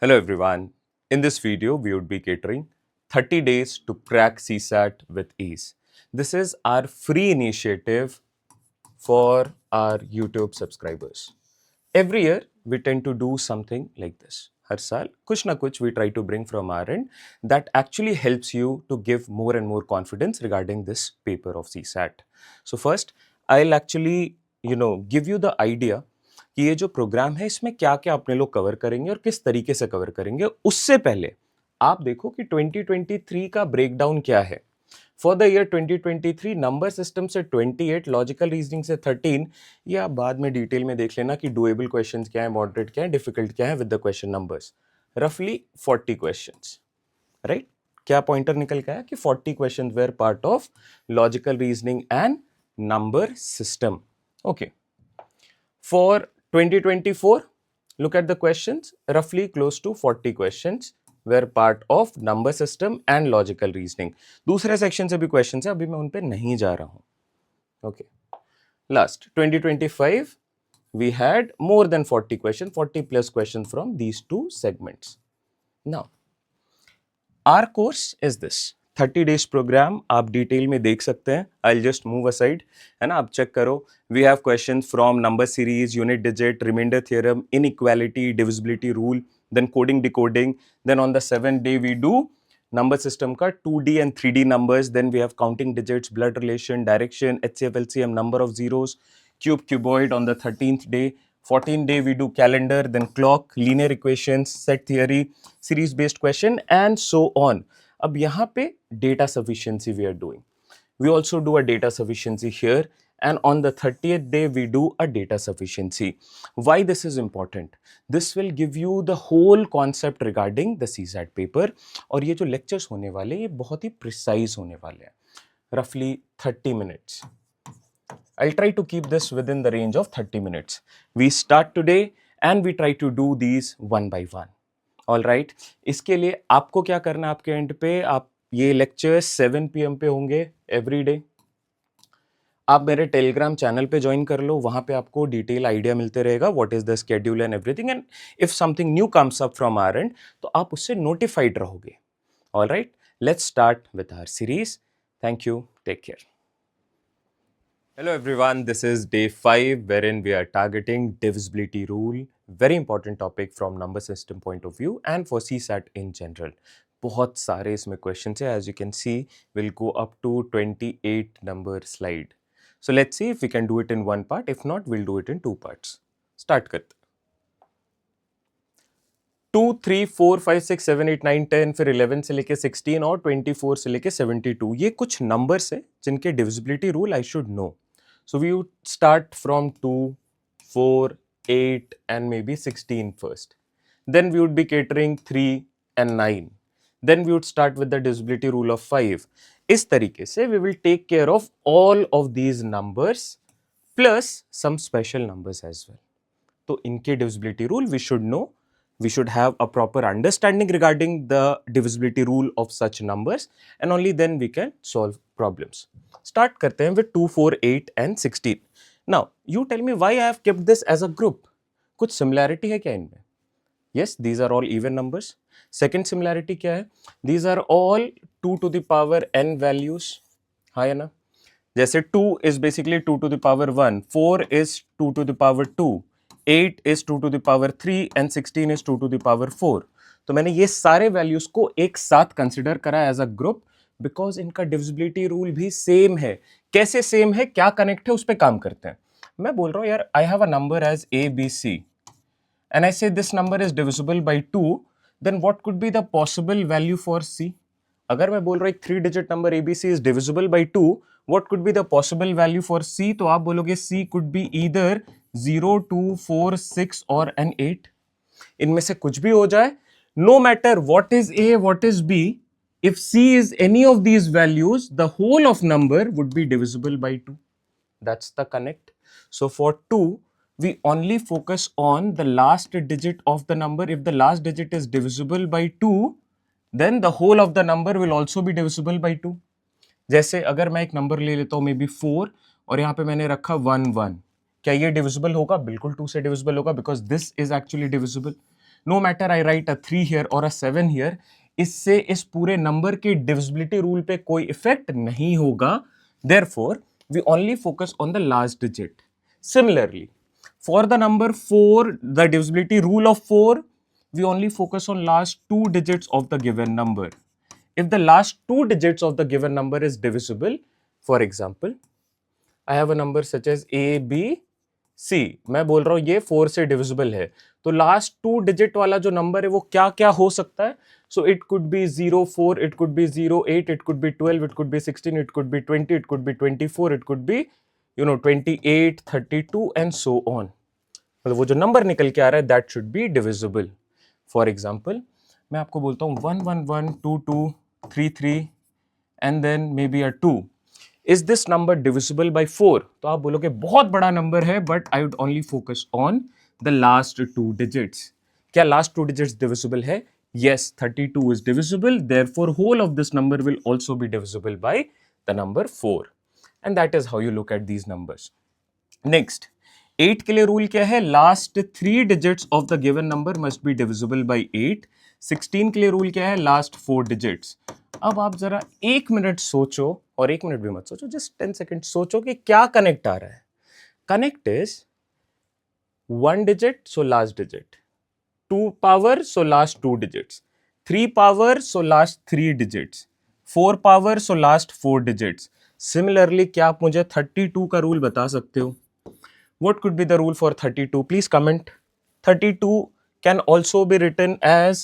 Hello everyone. In this video, we would be catering 30 days to crack CSAT with ease. This is our free initiative for our YouTube subscribers. Every year, we tend to do something like this. हर साल कुछ ना कुछ we try to bring from our end that actually helps you to give more and more confidence regarding this paper of CSAT. So first, I'll actually give you the idea कि ये जो programme है इसमें क्या क्या अपने लोग cover करेंगे और किस तरीके से कवर करेंगे। उससे पहले आप देखो कि 2023 का ब्रेकडाउन क्या है। For the year 2023 number system से 28, लॉजिकल रीजनिंग से 13। ये आप बाद में डिटेल में देख लेना कि डुएबल क्वेश्चंस क्या है, मॉडरेट क्या है, डिफिकल्ट क्या है विद द क्वेश्चन नंबर्स। रफली 40 क्वेश्चंस, राइट। क्या पॉइंटर निकल गया कि 40 questions were part of logical reasoning and number system. Okay, for 2024, look at the questions. Roughly close to 40 questions were part of number system and logical reasoning. दूसरे section से भी questions है, अभी मैं उन पे नहीं जा रहा हूं। Okay, last 2025 we had more than 40 questions, 40 plus questions from these two segments. Now, our course is this 30 days programme. आप डिटेल में देख सकते हैं। आई जस्ट मूव असाइड, है ना। आप चेक करो। We have questions from number series, unit digit, reminder theorem, inequality, divisibility rule, then coding decoding. Then on the 7th day we do number system का 2D and 3D numbers. Then we have counting digits, blood relation, direction, HCF, LCM, number of zeros, cube, cuboid on the 13th day. 14th day we do calendar, then clock, linear equations, set theory, series based question and so on. अब यहाँ पे data sufficiency we are doing. We also do a data sufficiency here, and on the 30th day we do a data sufficiency. Why this is important? This will give you the whole concept regarding the CSAT paper. और ये जो lectures होने वाले ये बहुत ही precise होने वाले हैं, roughly 30 minutes. I'll try to keep this within the range of 30 minutes. We start today and we try to do these one by one. All right, इसके लिए आपको क्या करना है, आपके एंड पे आप ये लेक्चर 7 PM पे होंगे एवरी डे। आप मेरे टेलीग्राम चैनल पे ज्वाइन कर लो, वहां पे आपको डिटेल आइडिया मिलते रहेगा what is the schedule and everything. And if something new comes up from our end तो आप उससे नोटिफाइड रहोगे। All right, let's start with our series. Thank you, take care. Hello everyone, this is day 5 wherein we are targeting divisibility rule. Very important topic from number system point of view and for CSAT in general. बहुत सारे इसमें questions है, as you can see we'll go up to 28 number slide. So let's see if we can do it in one part. If not, we'll do it in 2 parts. Start करते 2, 3, 4, 5, 6, 7, 8, 9, 10, फिर 11 से लेके 16 और 24 से लेके 72। ये कुछ numbers है जिनके divisibility rule I should know. So we would start from 2, 4, 8 and maybe 16 first. Then we would be catering 3 and 9. Then we would start with the divisibility rule of 5. इस तरीके से we will take care of all of these numbers plus some special numbers as well. तो इनके divisibility rule we should know. We should have a proper understanding regarding the divisibility rule of such numbers and only then we can solve problems. Start करते हैं with 2, 4, 8 and 16. Now, you tell me why I have kept this as a group. कुछ similarity है क्या इनमें? Yes, these are all even numbers. Second similarity क्या है? These are all 2 to the power n values. हाँ या ना? जैसे 2 is basically 2 to the power 1, 4 is 2 to the power 2, 8 is 2 to the power 3 and 16 is 2 to the power 4. तो मैंने ये सारे वैल्यूज को एक साथ कंसिडर करा एज अ ग्रुप बिकॉज इनका डिविजिबिलिटी रूल भी सेम है। कैसे सेम है, क्या कनेक्ट है, उस पर काम करते हैं। मैं बोल रहा हूं यार I have a number as ABC and I say this number is divisible by 2, then what could be the possible value for C? अगर मैं बोल रहा हूं एक 3 digit number ABC is divisible by 2, what could be the possible value for C? तो आप बोलोगे C could be either 0, 2, 4, 6 or an 8. इनमें से कुछ भी हो जाए, no matter what is A, what is B, if C is any of these values, the whole of number would be divisible by 2. That's the connect. So for 2, we only focus on the last digit of the number. If the last digit is divisible by 2, then the whole of the number will also be divisible by 2. जैसे अगर मैं एक number ले लेता हूं may be 4 और यहाँ पे मैंने रखा 1, 1, क्या ये डिविजिबल होगा? बिल्कुल 2 से डिविजिबल होगा because this is actually divisible. No matter I write a 3 here और अ 7 हियर, इससे इस पूरे नंबर के डिविजिबिलिटी रूल पे कोई इफेक्ट नहीं होगा. Therefore we only focus on the last digit. Similarly, for the number 4, the divisibility rule of 4, we only focus on last two digits of the given number. If the last two digits of the given number is divisible, for example, I have a number such as A, B, C. मैं बोल रहा हूँ ये 4 से divisible है, तो last 2 digit वाला जो नंबर है वो क्या क्या हो सकता है? So it could be 04, it could be 08, it could be 12, it could be 16, it could be 20, it could be 24, it could be 28, 32 and so on. मतलब वो जो नंबर निकल के आ रहा है that should be divisible. For example, मैं आपको बोलता हूँ 1 1 1 2 2 3 3 and then maybe a 2. Is this number divisible by 4? तो आप बोलोगे बहुत बड़ा नंबर है, but I would only focus on the last two digits. क्या last two digits divisible है? Yes, 32 is divisible. Therefore, whole of this number will also be divisible by the number 4. And that is how you look at these numbers. Next, 8 के लिए rule क्या है? Last 3 digits of the given number must be divisible by 8. 16 के लिए rule क्या है? Last 4 digits. अब आप जरा 1 मिनट सोचो, और 1 मिनट भी मत सोचो, जस्ट 10 सेकेंड सोचो कि क्या कनेक्ट आ रहा है. Connect is 1 digit, so last digit. 2 power, so last 2 digits. 3 power, so last 3 digits. 4 power, so last 4 digits. Similarly, क्या आप मुझे 32 का रूल बता सकते हो? What could be the rule for 32? Please comment. 32 can also be written as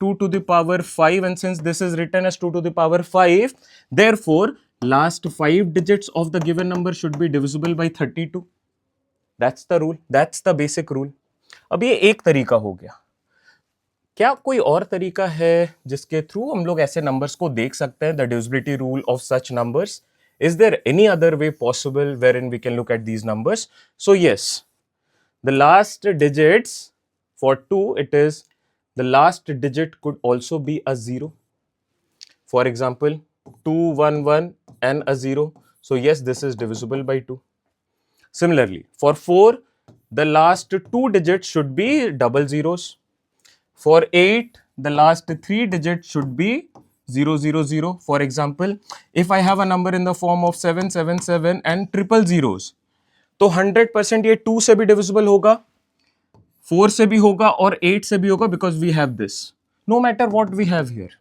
2 to the power 5, and since this is written as 2 to the power 5, therefore last 5 digits of the given number should be divisible by 32. That's the rule. That's the basic rule. अब ये एक तरीका हो गया. क्या कोई और तरीका है जिसके थ्रू हम लोग ऐसे नंबर्स को देख सकते हैं, the divisibility rule of such numbers? Is there any other way possible wherein we can look at these numbers? So yes, the last digits for 2, it is the last digit could also be a 0. For example, 2 1 1 and a 0. So yes, this is divisible by 2. Similarly, for 4, the last 2 digits should be double zeros. For 8, the last 3 digits should be 0 0 0. For example, if I have a number in the form of 7 7 7 and triple zeros, तो 100% ये 2 से भी divisible होगा, 4 से भी होगा और 8 से भी होगा, because we have this. No matter what we have here.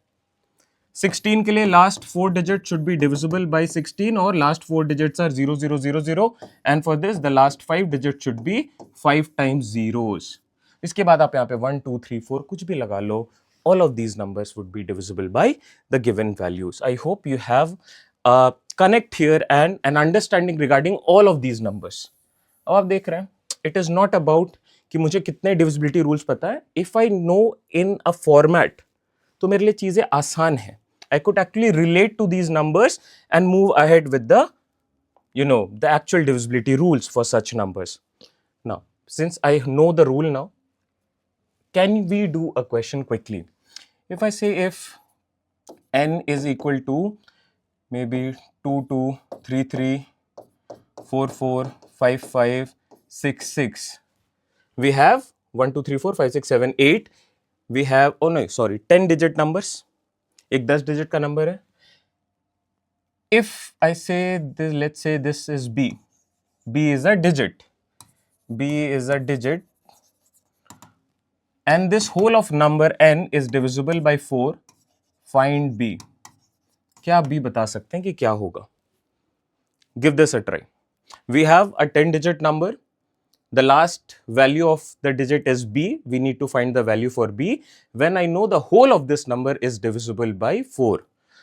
16 के लिए last 4 digits should be divisible by 16, और last 4 digits are 0 0 0 0, and for this the last 5 digits should be 5 times zeros. इसके बाद आप यहाँ पे 1 2 3 4 कुछ भी लगा लो. All of these numbers would be divisible by the given values. I hope you have a connect here and an understanding regarding all of these numbers. अब आप देख रहे हैं, it is not about कि मुझे कितने divisibility rules पता है. If I know in a format, तो मेरे लिए चीजें आसान है. I could actually relate to these numbers and move ahead with the, the actual divisibility rules for such numbers. Now, since I know the rule now, can we do a question quickly? If I say if n is equal to maybe 2 2 3 3 4 4 5 5 6 6, we have 1 2 3 4 5 6 7 8, we have 10 digit numbers. एक 10 digit का number है. If I say this, let's say this is B. B is a digit. B is a digit. And this whole of number n is divisible by 4. Find B. क्या आप B बता सकते हैं कि क्या होगा? Give this a try. We have a 10 digit number. The last value of the digit is B. We need to find the value for B. When I know the whole of this number is divisible by 4.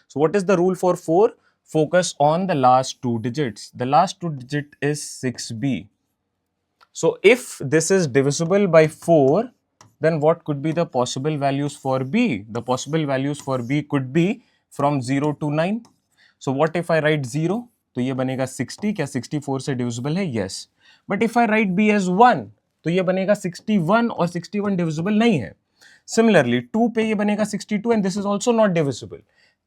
So what is the rule for 4? Focus on the last 2 digits. The last 2 digit is 6B. So if this is divisible by 4, then what could be the possible values for B? The possible values for B could be from 0 to 9. So what if I write 0? तो ये बनेगा 60. क्या 64 से divisible है? Yes. But if I write B as 1, तो ये बनेगा 61, और 61 divisible नहीं है. Similarly, 2 पे ये बनेगा 62 and this is also not divisible.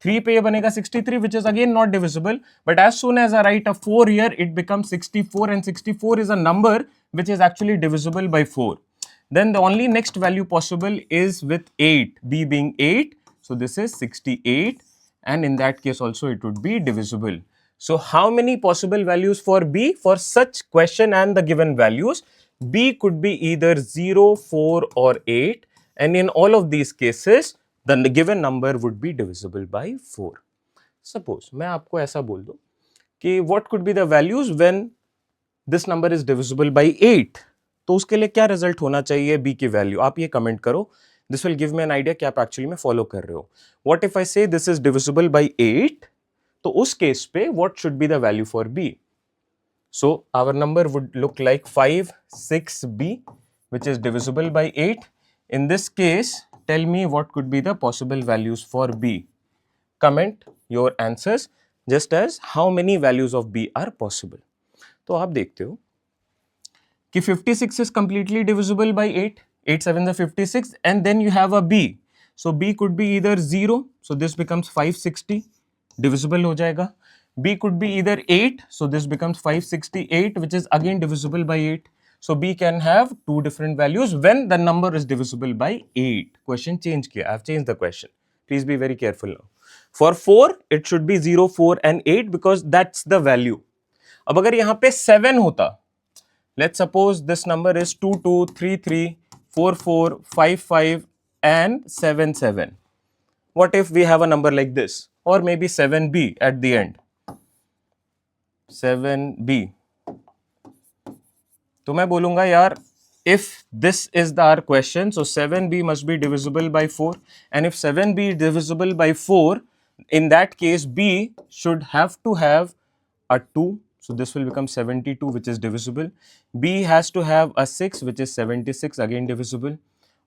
3 पे ये बनेगा 63, which is again not divisible. But as soon as I write a 4 here, it becomes 64, and 64 is a number which is actually divisible by 4. then the only next value possible is with 8, b being 8, so this is 68, and in that case also it would be divisible. So how many possible values for b? For such question and the given values, b could be either 0, 4 or 8, and in all of these cases the given number would be divisible by 4. Suppose मैं आपको ऐसा बोल दूं कि what could be the values when this number is divisible by 8, तो उसके लिए क्या रिजल्ट होना चाहिए b की वैल्यू? आप ये कमेंट करो. This will give me an idea कि आप एक्चुअली में फॉलो कर रहे हो. व्हाट इफ आई से दिस इज डिविजिबल बाय 8, तो उस केस पे what should be the value for b? So our number would look like 5, 6b, which is divisible by 8. In this case, tell me what could be the possible values for b. Comment your answers just as how many values of b are possible. तो आप देखते हो कि 56 is completely divisible by 8. 8 7 is 56, and then you have a b. So b could be either 0, so this becomes 560, divisible हो जाएगा. B could be either 8, so this becomes 568, which is again divisible by 8. So B can have two different values when the number is divisible by 8. Question change किया, I have changed the question. Please be very careful now. For 4, it should be 0, 4 and 8 because that's the value. अब अगर यहाँ पे 7 होता, let's suppose this number is 2, 2, 3, 3, 4, 4, 5, 5 and 7, 7. What if we have a number like this? Or maybe 7B at the end. 7b, तो मैं बोलूंगा यार if this is the our question, so 7b must be divisible by 4, and if 7b is divisible by 4, in that case b should have to have a 2, so this will become 72, which is divisible. b has to have a 6, which is 76, again divisible.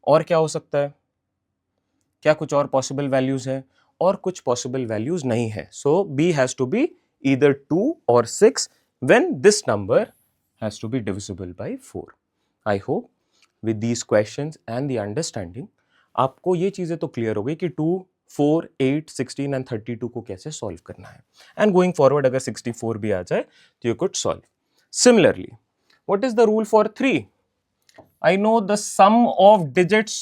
और क्या हो सकता है? क्या कुछ और possible values है? और कुछ पॉसिबल वैल्यूज नहीं है. सो b has to be either 2 or 6 when this number has to be divisible by 4. I hope with these questions and the understanding आपको ये चीजें तो क्लियर हो गई कि 2, 4, 8, 16 and 32 को कैसे सॉल्व करना है. एंड गोइंग फॉरवर्ड अगर 64 भी आ जाए तो you could solve. Similarly, what is the rule for 3? I know the sum of digits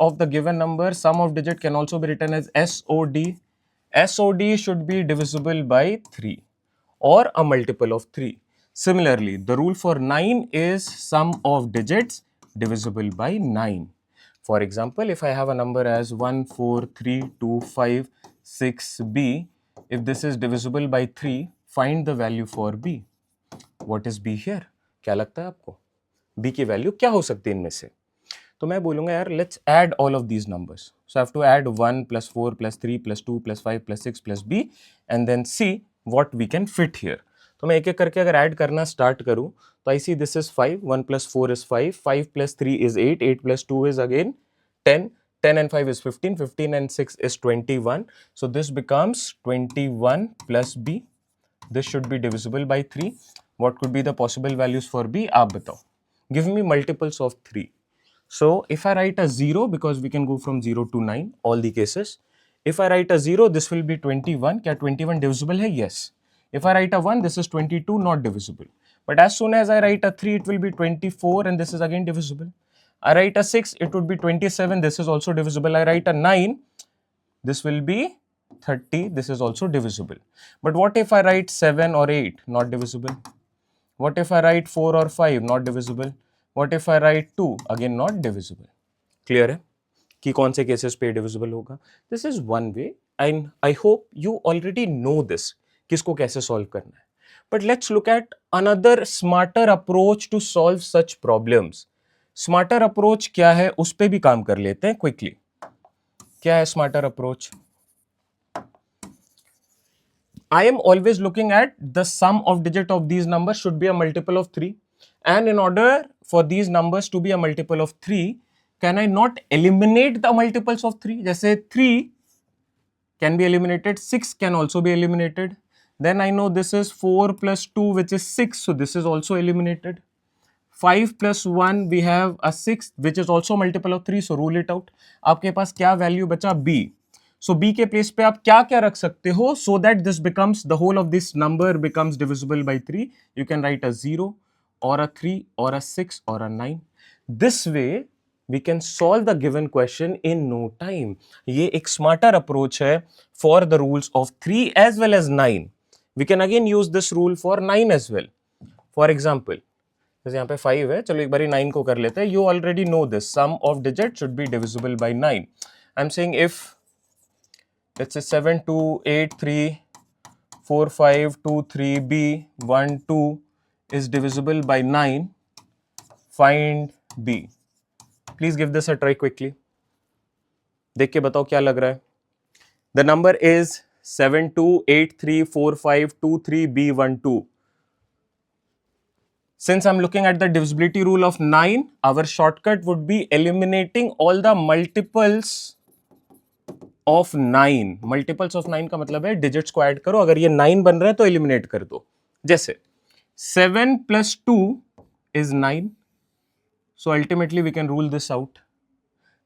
of the given number. Sum of digit can also be written as SOD. SOD should be divisible by 3 or a multiple of 3. Similarly, the rule for 9 is sum of digits divisible by 9. For example, if I have a number as 1, 4, 3, 2, 5, 6b, if this is divisible by 3, find the value for b. What is b here? क्या लगता है आपको? b की value क्या हो सकती है इनमें से? तो मैं बोलूंगा यार let's add all of these numbers. So I have to add 1 plus 4 plus 3 plus 2 plus 5 plus 6 plus b and then see what we can fit here. तो मैं एक एक करके अगर ऐड करना स्टार्ट करूं तो I see this is 5, 1 plus 4 is 5, 5 plus 3 is 8, 8 plus 2 is again 10, 10 and 5 is 15, 15 and 6 is 21. So this becomes 21 plus b. This should be divisible by 3. What could be the possible values for b? आप बताओ. Give me multiples of 3. So if I write a 0, because we can go from 0 to 9, all the cases. If I write a 0, this will be 21. क्या 21 divisible है? Yes. If I write a 1, this is 22, not divisible. But as soon as I write a 3, it will be 24 and this is again divisible. I write a 6, it would be 27, this is also divisible. I write a 9, this will be 30, this is also divisible. But what if I write 7 or 8? Not divisible. What if I write 4 or 5? Not divisible. What if I write 2? Again not divisible. Clear है कि कौन से cases पे divisible होगा? This is one way and I hope you already know this किसको कैसे solve करना है. But let's look at another smarter approach to solve such problems. Smarter approach क्या है उस पे भी काम कर लेते हैं quickly. क्या है smarter approach? I am always looking at the sum of digit of these numbers should be a multiple of 3, and in order for these numbers to be a multiple of 3, can I not eliminate the multiples of 3? जैसे 3 can be eliminated, 6 can also be eliminated. Then I know this is 4 plus 2, which is 6, so this is also eliminated. 5 plus 1, we have a 6, which is also multiple of 3, so rule it out. आपके पास क्या value बचा? b. So b के place पे आप क्या क्या रख सकते हो so that this becomes the whole of this number becomes divisible by 3. You can write a 0 or a 3 or a 6 or a 9. This way we can solve the given question in no time. ये एक smarter approach है for the rules of 3 as well as 9. We can again use this rule for 9 as well. For example, जैसे यहाँ पे 5 है, चलो एक बारी 9 को कर लेते हैं. You already know this. Sum of digits should be divisible by 9. I'm saying if let's say 7 2 8 3 4 5 2 3 b 1 2 is divisible by 9, find b. Please give this a try quickly. देख के बताओ क्या लग रहा है. The number is 7 2 8 3 4 5 2 3 b 1 2. Since I'm looking at the divisibility rule of 9, our shortcut would be eliminating all the multiples of 9. Multiples of 9 का मतलब है digits को add करो. अगर ये 9 बन रहे हैं तो eliminate कर दो. जैसे 7 plus 2 is 9. So ultimately we can rule this out.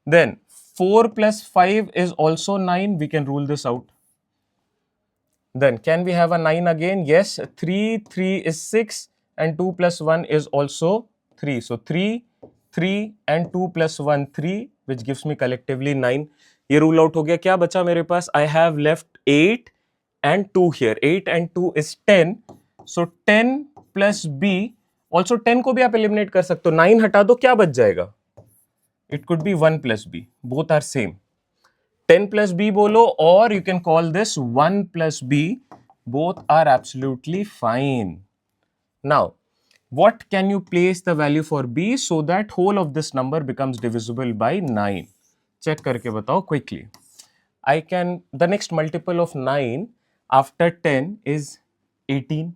Then 4 plus 5 is also 9. We can rule this out. Then can we have a 9 again? Yes. 3 is 6 and 2 plus 1 is also 3. So 3 and 2 plus 1 3, which gives me collectively 9. ये rule out हो गया. क्या बचा मेरे पास? I have left 8 and 2 here. 8 and 2 is 10. So 10 plus b. Also 10 को भी आप eliminate कर सकते हो. 9 हटा दो, क्या बच जाएगा? It could be 1 plus b. Both are same. 10 plus b बोलो, or you can call this 1 plus b. Both are absolutely fine. Now, what can you place the value for b so that whole of this number becomes divisible by 9? Check करके बताओ quickly. I can, the next multiple of 9 after 10 is 18.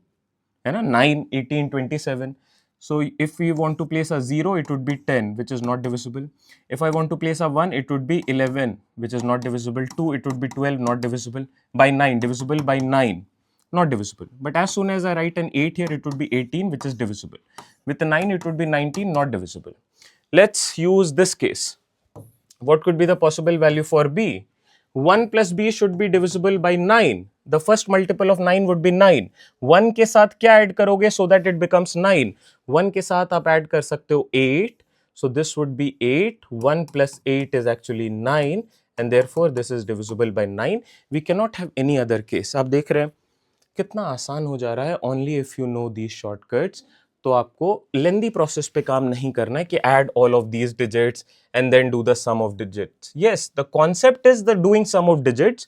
है ना? 9, 18, 27. So if we want to place a 0, it would be 10, which is not divisible. If I want to place a 1, it would be 11, which is not divisible. 2, it would be 12, not divisible. By 9, divisible by 9, not divisible. But as soon as I write an 8 here, it would be 18, which is divisible. With the 9, it would be 19, not divisible. Let's use this case. What could be the possible value for b? 1 plus b should be divisible by 9. The first multiple of 9 would be 9. 1 के साथ क्या add करोगे so that it becomes 9? 1 के साथ आप add कर सकते हो 8. So this would be 8. 1 plus 8 is actually 9 and therefore this is divisible by 9. We cannot have any other case. आप देख रहे हैं कितना आसान हो जा रहा है. Only if you know these shortcuts. तो आपको लेंदी प्रोसेस पे काम नहीं करना है कि add all of these digits and then do the sum of digits. Yes, the concept is the doing sum of digits,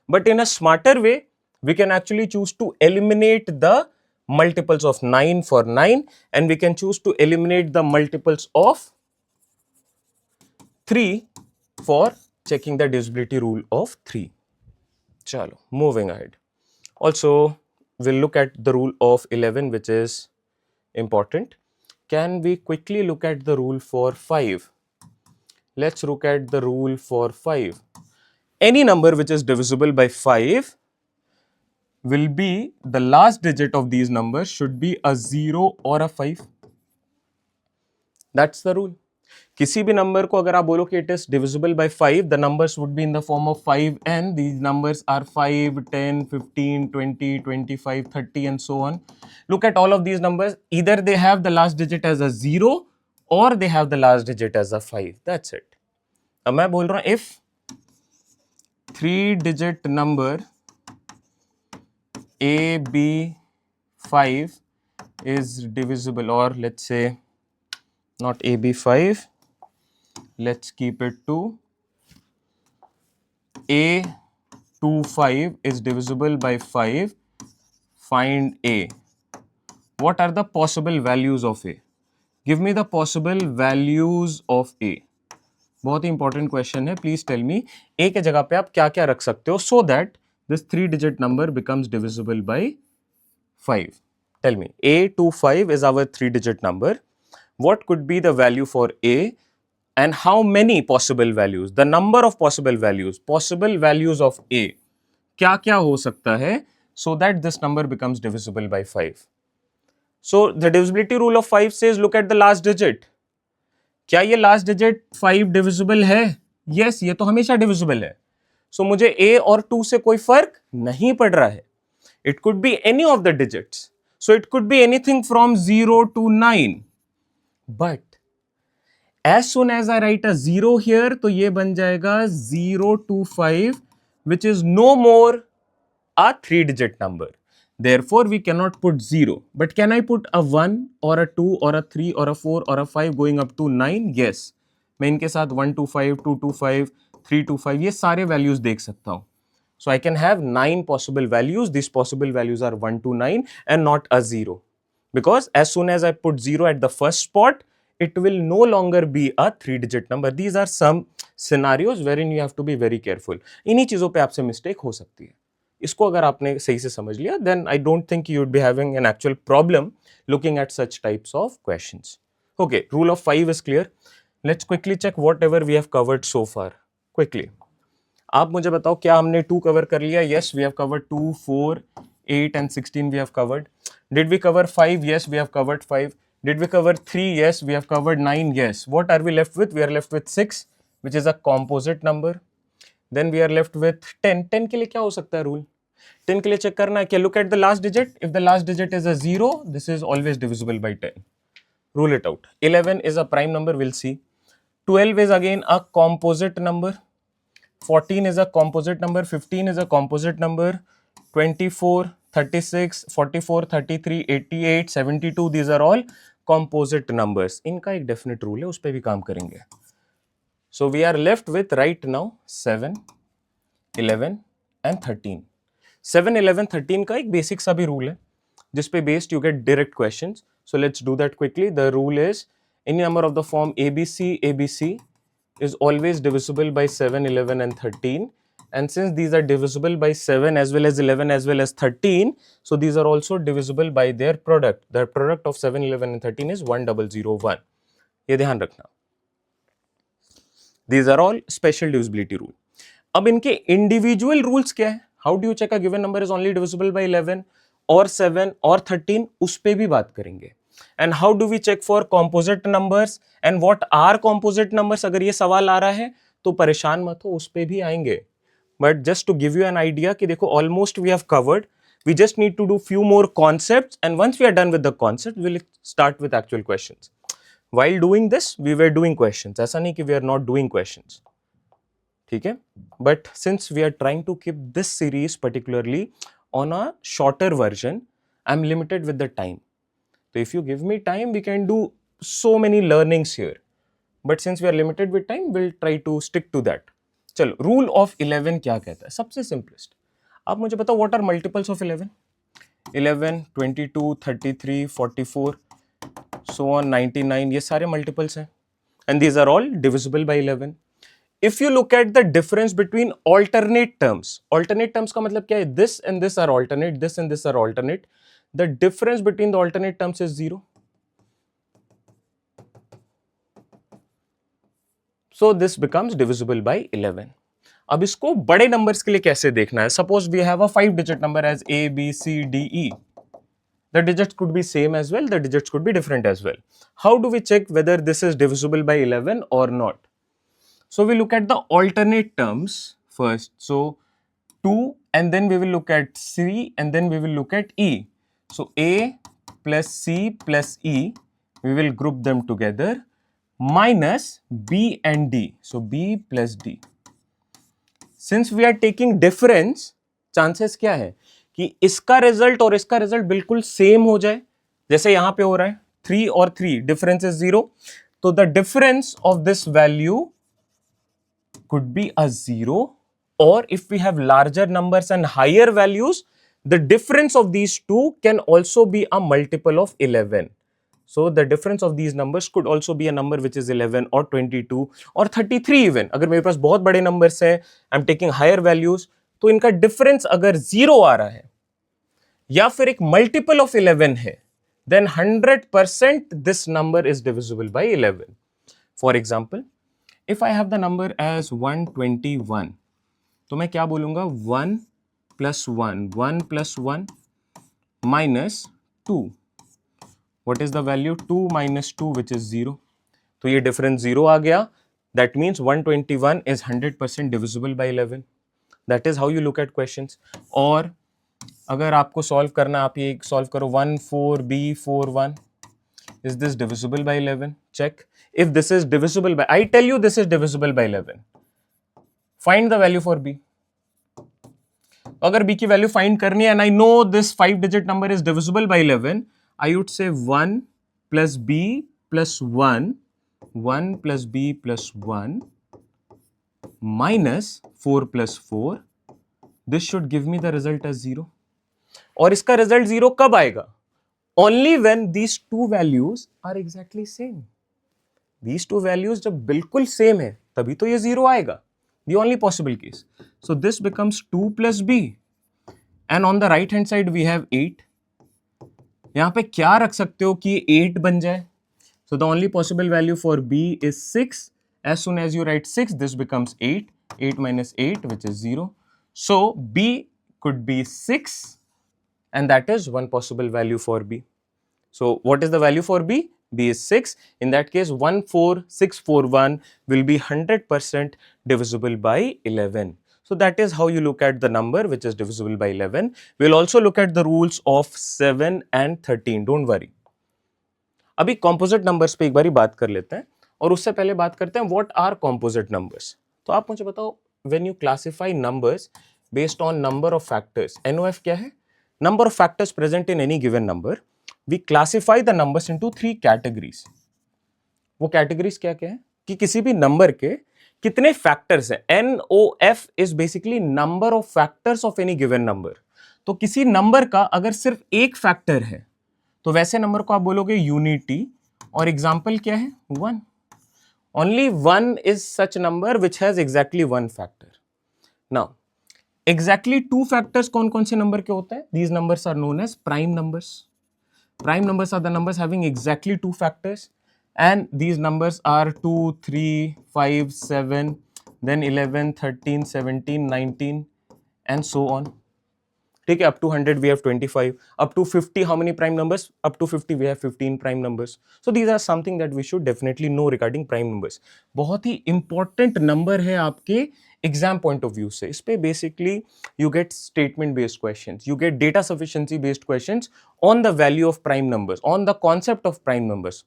but in a smarter way, we can actually choose to eliminate the multiples of 9 for 9 and we can choose to eliminate the multiples of 3 for checking the divisibility rule of 3. Chalo, moving ahead. Also, we'll look at the rule of 11, which is important. Can we quickly look at the rule for 5? Let's look at the rule for 5. Any number which is divisible by 5 will be, the last digit of these numbers should be a 0 or a 5. That's the rule. किसी भी number को अगर आप बोलो कि it is divisible by 5, the numbers would be in the form of 5 and these numbers are 5, 10, 15, 20, 25, 30 and so on. Look at all of these numbers. Either they have the last digit as a 0 or they have the last digit as a 5. That's it. अब मैं बोल रहा हूँ if 3-digit number AB5 is divisible, or let's say not AB5, let's keep it to A25 is divisible by 5, find A. What are the possible values of A? Give me the possible values of A. बहुत ही important question है. Please tell me A के जगह पे आप क्या क्या रख सकते हो so that this 3-digit number becomes divisible by 5. Tell me, A25 is our 3-digit number. What could be the value for A and how many possible values? The number of possible values of A. क्या क्या हो सकता है so that this number becomes divisible by 5? So the divisibility rule of 5 says look at the last digit. क्या ये last digit 5 divisible है? Yes, ये तो हमेशा divisible है. So मुझे A और 2 से कोई फर्क नहीं पड़ रहा है. It could be any of the digits. So it could be anything from 0 to 9. But as soon as I write a 0 here, तो ये बन जाएगा 0 to 5, which is no more a 3-digit number. Therefore, we cannot put 0. But can I put a 1 or a 2 or a 3 or a 4 or a 5 going up to 9? Yes. मैं इनके साथ 1 to 5, 2 to 5, 3 to 5 ये सारे values देख सकता हूँ. So I can have 9 possible values. These possible values are 1 to 9 and not a 0. Because as soon as I put 0 at the first spot, it will no longer be a 3-digit number. These are some scenarios wherein you have to be very careful. इन्हीं चीजों पे आपसे mistake हो सकती है. इसको अगर आपने सही से समझ लिया, then I don't think you would be having an actual problem looking at such types of questions. Okay, rule of 5 is clear. Let's quickly check whatever we have covered so far. Quickly. आप मुझे बताओ क्या हमने 2 cover कर लिया? Yes, we have covered 2, 4, 8 and 16 we have covered. Did we cover 5? Yes, we have covered 5. Did we cover 3? Yes, we have covered 9. Yes. What are we left with? We are left with 6, which is a composite number. Then we are left with 10. 10 के लिए क्या हो सकता है rule? 10 के लिए check करना है क्या? Look at the last digit. If the last digit is a 0, this is always divisible by 10. Rule it out. 11 is a prime number, we'll see. 12 is again a composite number. 14 is a composite number. 15 is a composite number. 24, 36, 44, 33, 88, 72, these are all composite numbers. इनका एक definite rule है, उस पे भी काम करेंगे. So we are left with right now 7, 11 and 13. 7, 11, 13 का एक basic सा भी rule है, जिस पे based you get direct questions. So let's do that quickly. The rule is any number of the form ABC is always divisible by 7, 11 and 13. And since these are divisible by 7 as well as 11 as well as 13, so these are also divisible by their product. The product of 7, 11 and 13 is 1001. ये ध्यान रखना. These are all special divisibility rule. अब इनके individual rules क्या है? How do you check a given number is only divisible by 11 or 7 or 13? उस पे भी बात करेंगे. And how do we check for composite numbers and what are composite numbers? अगर ये सवाल आ रहा है तो परेशान मत हो, उस पे भी आएंगे. But just to give you an idea कि देखो almost we have covered. We just need to do few more concepts, and once we are done with the concept, we'll start with actual questions. While doing this, we were doing questions. ऐसा नहीं कि we are not doing questions. ठीक है? But since we are trying to keep this series particularly on a shorter version, I'm limited with the time. So if you give me time, we can do so many learnings here. But since we are limited with time, we'll try to stick to that. चलो, rule of 11 क्या कहता है? सबसे simplest. आप मुझे बताओ what are multiples of 11? 11, 22, 33, 44, so on 99. ये सारे multiples हैं. And these are all divisible by 11. If you look at the difference between alternate terms का मतलब क्या है? This and this are alternate, this and this are alternate. The difference between the alternate terms is 0. So this becomes divisible by 11. अब इसको बड़े numbers के लिए कैसे देखना है? Suppose we have a 5-digit number as A, B, C, D, E. The digits could be same as well, the digits could be different as well. How do we check whether this is divisible by 11 or not? So we look at the alternate terms first. So 2, and then we will look at C, and then we will look at E. So A plus C plus E, we will group them together, minus B and D. So B plus D. Since we are taking difference, chances क्या है कि इसका result और इसका result बिल्कुल same हो जाए, जैसे यहां पे हो रहा है 3 और 3, डिफरेंस इज 0. तो the difference of this value could be a 0, or if we have larger numbers and higher values, the difference of these two can also be a multiple of 11. So the difference of these numbers could also be a number which is 11 or 22 or 33 even. अगर मेरे पास बहुत बड़े numbers हैं, I'm taking higher values, तो इनका difference अगर 0 आ रहा है या फिर एक multiple of 11 है, then 100% this number is divisible by 11. For example, if I have the number as 121, तो मैं क्या बोलूंगा? 1 plus 1, 1 plus 1 minus 2. What is the value? 2 minus 2, which is 0. तो ये difference 0 आ गया. That means 121 is 100% divisible by 11. That is how you look at questions. Or अगर आपको solve करना, आप ये सॉल्व करो 1 4 b 4 1. Is this divisible by 11? Check. If this is divisible by, I tell you this is divisible by 11. Find the value for b. अगर b की value find करनी है and I know this 5-digit number is divisible by 11, I would say 1 plus b plus 1, 1 plus b plus 1 minus 4 plus 4. This should give me the result as 0. और इसका result 0 कब आएगा? Only when these two values are exactly same. These two values जब बिल्कुल same है तभी तो ये 0 आएगा. The only possible case. So this becomes 2 plus b. And on the right hand side we have 8. यहाँ पे क्या रख सकते हो कि 8 बन जाए? So the only possible value for b is 6. As soon as you write 6, this becomes 8. 8 minus 8, which is 0. So b could be 6, and that is one possible value for b. So what is the value for b? B is 6. In that case, 14641 will be 100% divisible by 11. So that is how you look at the number which is divisible by 11. We'll also look at the rules of 7 and 13. Don't worry. अभी composite numbers पे एक बारी बात कर लेते हैं और उससे पहले बात करते हैं what are composite numbers. तो आप मुझे बताओ, when you classify numbers based on number of factors, NOF क्या है? Number of factors present in any given number. We classify the numbers into 3 categories. वो categories क्या क्या है कि किसी भी नंबर के कितने फैक्टर्स हैं. NOF is basically number of factors of any given number. तो किसी नंबर का अगर सिर्फ एक फैक्टर है तो वैसे नंबर को आप बोलोगे यूनिटी, और एग्जाम्पल क्या है? 1. Only 1 is such number which has exactly one factor. Now, exactly 2 factors कौन कौन से नंबर के होते हैं? These numbers are known as prime numbers. Prime numbers are the numbers having exactly 2 factors, and these numbers are 2, 3, 5, 7, then 11, 13, 17, 19 and so on. ठीक है, up to 100 we have 25, up to 50 how many prime numbers? Up to 50 we have 15 prime numbers. So these are something that we should definitely know regarding prime numbers. बहुत ही important number है आपके exam point of view से. इस पे basically you get statement based questions, you get data sufficiency based questions on the value of prime numbers, on the concept of prime numbers.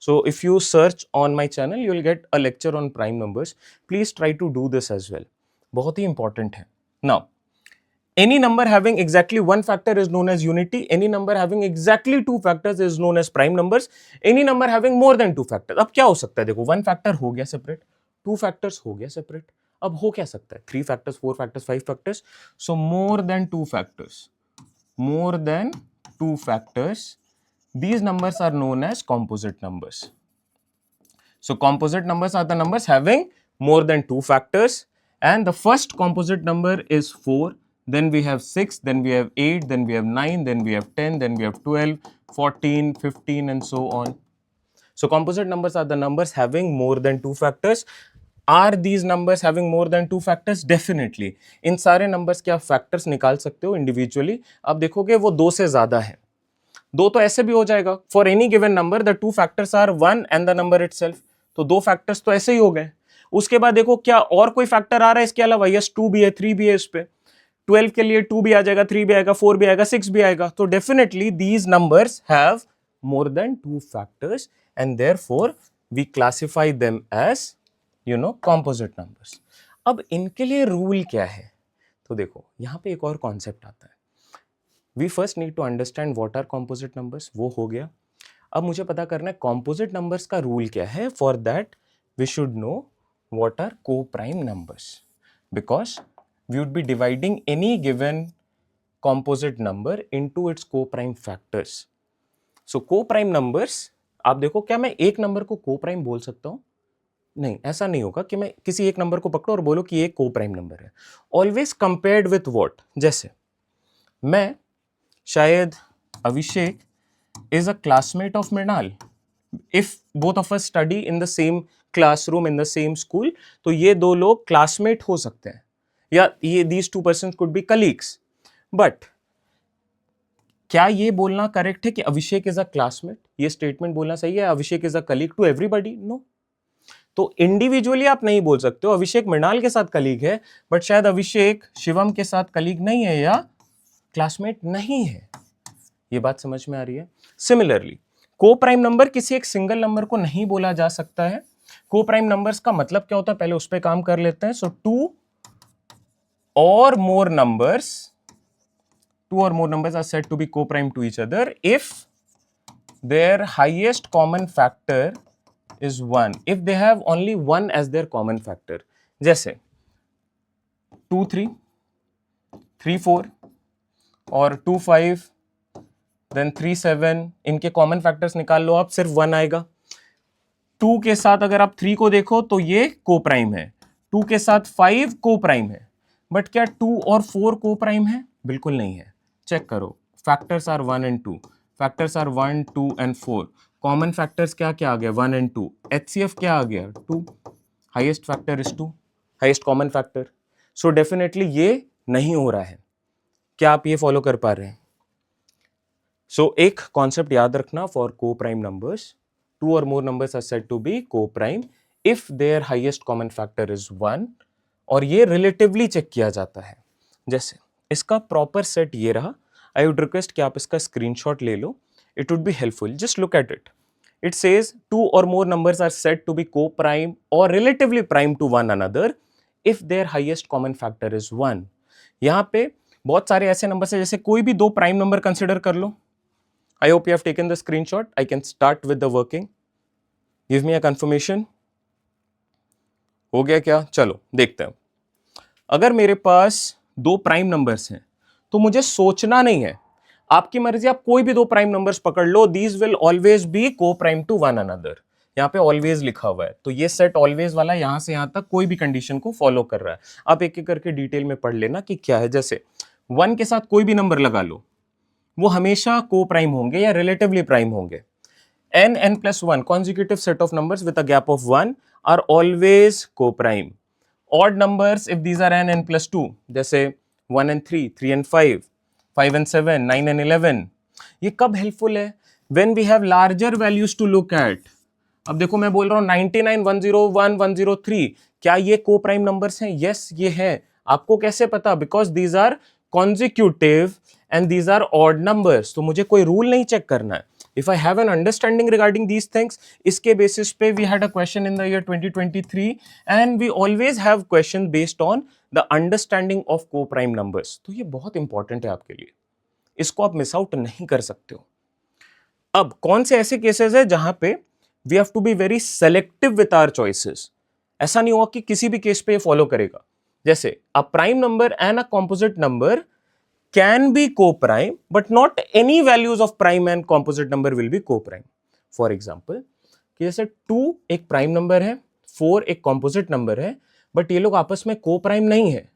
So if you search on my channel, you will get a lecture on prime numbers. Please try to do this as well. बहुत ही important है. Now, any number having exactly one factor is known as unity. Any number having exactly 2 factors is known as prime numbers. Any number having more than 2 factors. अब क्या हो सकता है? देखो, 1 factor हो गया separate, 2 factors हो गया separate. अब हो क्या सकता है? 3 factors, 4 factors, 5 factors. So more than 2 factors. More than 2 factors. These numbers are known as composite numbers. So composite numbers are the numbers having more than 2 factors. And the first composite number is 4. Then we have 6, then we have 8, then we have 9, then we have 10, then we have 12, 14, 15 and so on. So composite numbers are the numbers having more than 2 factors. Are these numbers having more than 2 factors? Definitely. इन सारे numbers के आप factors निकाल सकते हो individually. आप देखोगे वो 2 से ज़्यादा है. 2 तो ऐसे भी हो जाएगा. For any given number, the 2 factors are 1 and the number itself. तो 2 factors तो ऐसे ही हो गए. उसके बाद देखो क्या और कोई फैक्टर आ रहा है इसके अलावा? यस, 2 भी है, 3 भी है. इस पे 12 के लिए 2 भी आ जाएगा, 3 भी आएगा, 4 भी आएगा, 6 भी आएगा. तो definitely these numbers have more than 2 factors and therefore we classify them as, you know, composite numbers. अब इनके लिए रूल क्या है? तो देखो यहाँ पे एक और कॉन्सेप्ट आता है. We first need to understand what are composite numbers. वो हो गया. अब मुझे पता करना है composite numbers का रूल क्या है. For that we should know what are co-prime numbers, because we would be dividing any given composite number into its co-prime factors. So co-prime numbers, आप देखो क्या मैं एक नंबर को co-prime बोल सकता हूँ? नहीं, ऐसा नहीं होगा कि मैं किसी एक नंबर को पकड़ो और बोलो कि ये co-prime नंबर है. Always compared with what? जैसे मैं शायद अभिषेक is a classmate of Mrinal. If both of us study in the same classroom in the same school, तो ये दो लोग classmate हो सकते हैं, या ये these two persons could be colleagues. But क्या ये बोलना करेक्ट है कि अभिषेक इज अ क्लासमेट? ये स्टेटमेंट बोलना सही है Abhishek is a colleague to everybody? No. तो इंडिविजुअली आप नहीं बोल सकते हो अभिषेक मृणाल के साथ कलीग है, बट शायद अभिषेक शिवम के साथ कलीग नहीं है, या क्लासमेट नहीं है। ये बात समझ में आ रही है? सिमिलरली को प्राइम नंबर किसी एक सिंगल नंबर को नहीं बोला जा सकता है। को प्राइम नंबर्स का मतलब क्या होता है, पहले उस पर काम कर लेते हैं। सो टू और मोर numbers are said to be co-prime to each other if their highest common factor is 1, if they have only 1 as their common factor। जैसे 2 3 3 4 और 2 5 देन 3 7, इनके कॉमन फैक्टर्स निकाल लो आप, सिर्फ 1 आएगा। 2 के साथ अगर आप 3 को देखो तो ये को प्राइम है, 2 के साथ 5 को प्राइम है, बट क्या 2 और 4 को प्राइम है? बिल्कुल नहीं है। चेक करो, factors are 1 and 2, factors are 1 2 and 4, common factors क्या क्या आ गया? 1 एंड 2, एचसीएफ क्या आ गया? 2, highest factor is 2, highest common factor. So definitely ये नहीं हो रहा है। क्या आप ये फॉलो कर पा रहे हैं? सो एक कॉन्सेप्ट याद रखना फॉर को prime numbers, 2 or more numbers are said to be co-prime if their highest common factor is 1, और ये रिलेटिवली चेक किया जाता है। जैसे इसका प्रॉपर सेट ये रहा, आई वुड रिक्वेस्ट कि आप इसका स्क्रीनशॉट ले लो, it would be helpful, just look at it. It says 2 or more numbers are said to be co-prime or relatively prime to one another if their highest common factor is 1। यहाँ पे बहुत सारे ऐसे numbers हैं, जैसे कोई भी दो प्राइम नंबर कंसिडर कर लो। I hope you have taken the screenshot. I can start with the working. Give me a confirmation. हो गया क्या? चलो देखते हैं। अगर मेरे पास दो प्राइम नंबर्स हैं तो मुझे सोचना नहीं है, आपकी मर्जी, आप कोई भी दो प्राइम नंबर्स पकड़ लो, दीज विल ऑलवेज बी को प्राइम टू वन अनदर। यहाँ पे ऑलवेज लिखा हुआ है, तो ये सेट ऑलवेज वाला यहां से यहां तक कोई भी कंडीशन को फॉलो कर रहा है। आप एक एक करके डिटेल में पढ़ लेना कि क्या है। जैसे 1 के साथ कोई भी नंबर लगा लो, वो हमेशा को प्राइम होंगे या रिलेटिवली प्राइम होंगे। n+1 consecutive set of numbers with a gap of 1 are always co-prime। odd numbers if these are n+2, जैसे 1 and 3, 3 and 5, 5 and 7, 9 and 11। ये कब हेल्पफुल है? when we have larger values to look at। अब देखो मैं बोल रहा हूं 99, 101, 103, क्या ये को प्राइम नंबर्स हैं? यस ये है। आपको कैसे पता? Because these are consecutive and these are odd numbers. तो मुझे कोई रूल नहीं चेक करना है। If I have an understanding regarding these things, इसके basis पे we had a question in the year 2023 and we always have question based on the understanding of co-prime numbers। तो ये बहुत इंपॉर्टेंट है आपके लिए, इसको आप मिस आउट नहीं कर सकते हो। अब कौन से ऐसे केसेस है जहां पे we have to be very selective with our choices। ऐसा नहीं होगा कि किसी भी केस पे फॉलो करेगा। जैसे a prime number and a composite number can be co-prime but not any values of prime and composite number will be co-prime। for example कि जैसे 2 एक प्राइम नंबर है, 4 एक composite नंबर है, बट ये लोग आपस में co-prime नहीं है।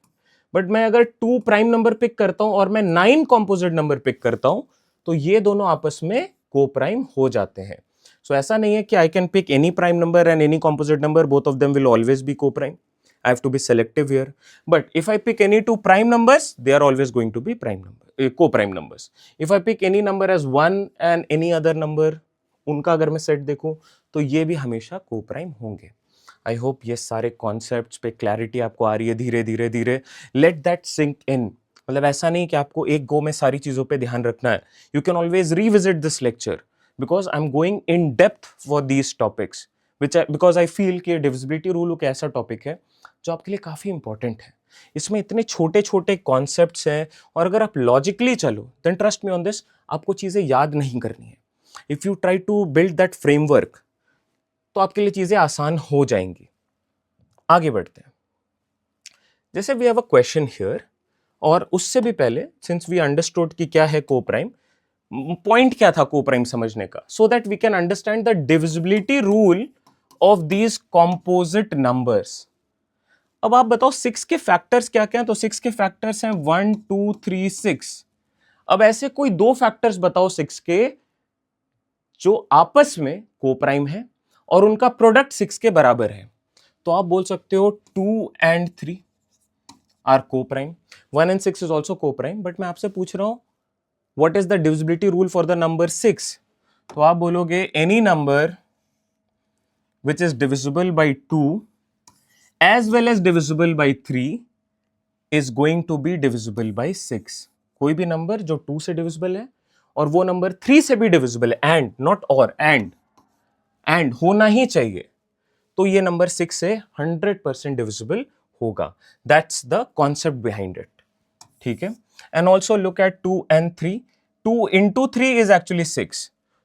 बट मैं अगर 2 प्राइम नंबर पिक करता हूं और मैं 9 composite नंबर पिक करता हूं तो ये दोनों आपस में co-prime हो जाते हैं। सो ऐसा नहीं है कि I can pick any prime number and any composite number, both of them will always be co-prime। I have to be selective here, but if I pick any two prime numbers, they are always going to be co-prime numbers। if I pick any number as 1 and any other number, उनका अगर मैं set देखूं तो ये भी हमेशा co-prime होंगे। आई hope ये सारे कॉन्सेप्ट्स पे क्लैरिटी आपको आ रही है धीरे धीरे धीरे। Let that sink in. मतलब ऐसा नहीं कि आपको एक गो में सारी चीजों पे ध्यान रखना है। You can always revisit this lecture because I am going in depth for these topics because I feel कि डिविजिबिलिटी रूल एक ऐसा टॉपिक है जो आपके लिए काफी इंपॉर्टेंट है। इसमें इतने छोटे छोटे कॉन्सेप्ट्स हैं और अगर आप लॉजिकली चलो then trust me on this, आपको चीजें याद नहीं करनी है। If you try to build that framework तो आपके लिए चीजें आसान हो जाएंगी। आगे बढ़ते हैं। जैसे we have a question here, और उससे भी पहले सिंस वी अंडरस्टूड कि क्या है को प्राइम, पॉइंट क्या था को प्राइम समझने का, so that we can understand the divisibility rule of these composite numbers. अब आप बताओ 6 के फैक्टर्स क्या क्या हैं? तो 6 के फैक्टर्स हैं 1 2 3 6। अब ऐसे कोई दो फैक्टर्स बताओ 6 के जो आपस में को प्राइम है और उनका प्रोडक्ट 6 के बराबर है। तो आप बोल सकते हो 2 and 3 आर को प्राइम, 1 and 6 इज ऑल्सो को प्राइम। बट मैं आपसे पूछ रहा हूं what is the divisibility rule for the number 6? तो आप बोलोगे any number which is divisible by 2 as well as divisible by 3 is going to be divisible by 6। कोई भी नंबर जो 2 से डिविजिबल है और वो नंबर 3 से भी डिविजिबल है, एंड नॉट और, एंड होना ही चाहिए, तो ये नंबर 6 से 100% डिविजिबल होगा. That's the concept behind it. ठीक है. And also look at 2 and 3. 2 into 3 is actually 6.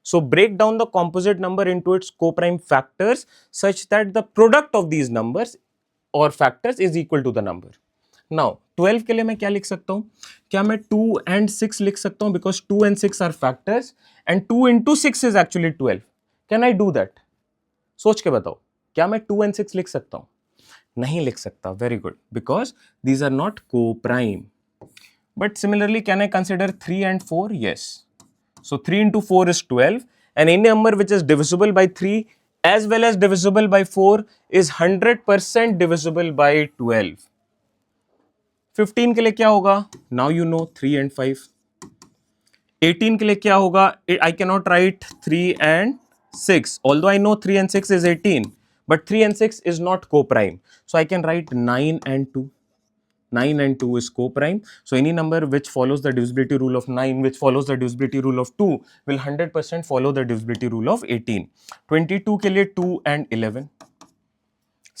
So break down the composite number into its co-prime factors such that the product of these numbers or factors is equal to the number. Now 12 के लिए मैं क्या लिख सकता हूं? क्या मैं 2 and 6 लिख सकता हूं? Because 2 and 6 are factors and 2 into 6 is actually 12. Can I do that? सोच के बताओ, क्या मैं 2 and 6 लिख सकता हूं? नहीं लिख सकता. Very good. Because these are not co-prime. But similarly, can I consider 3 and 4? Yes. So 3 into 4 is 12, and any number which is divisible by 3 as well as divisible by 4 is 100% divisible by 12. 15 के लिए क्या होगा? Now you know 3 and 5. 18 के लिए क्या होगा? I cannot write 3 and 6. Although I know 3 and 6 is 18, but 3 and 6 is not co-prime. So I can write 9 and 2. 9 and 2 is co-prime. So any number which follows the divisibility rule of 9, which follows the divisibility rule of 2, will 100% follow the divisibility rule of 18. 22 के लिए 2 and 11.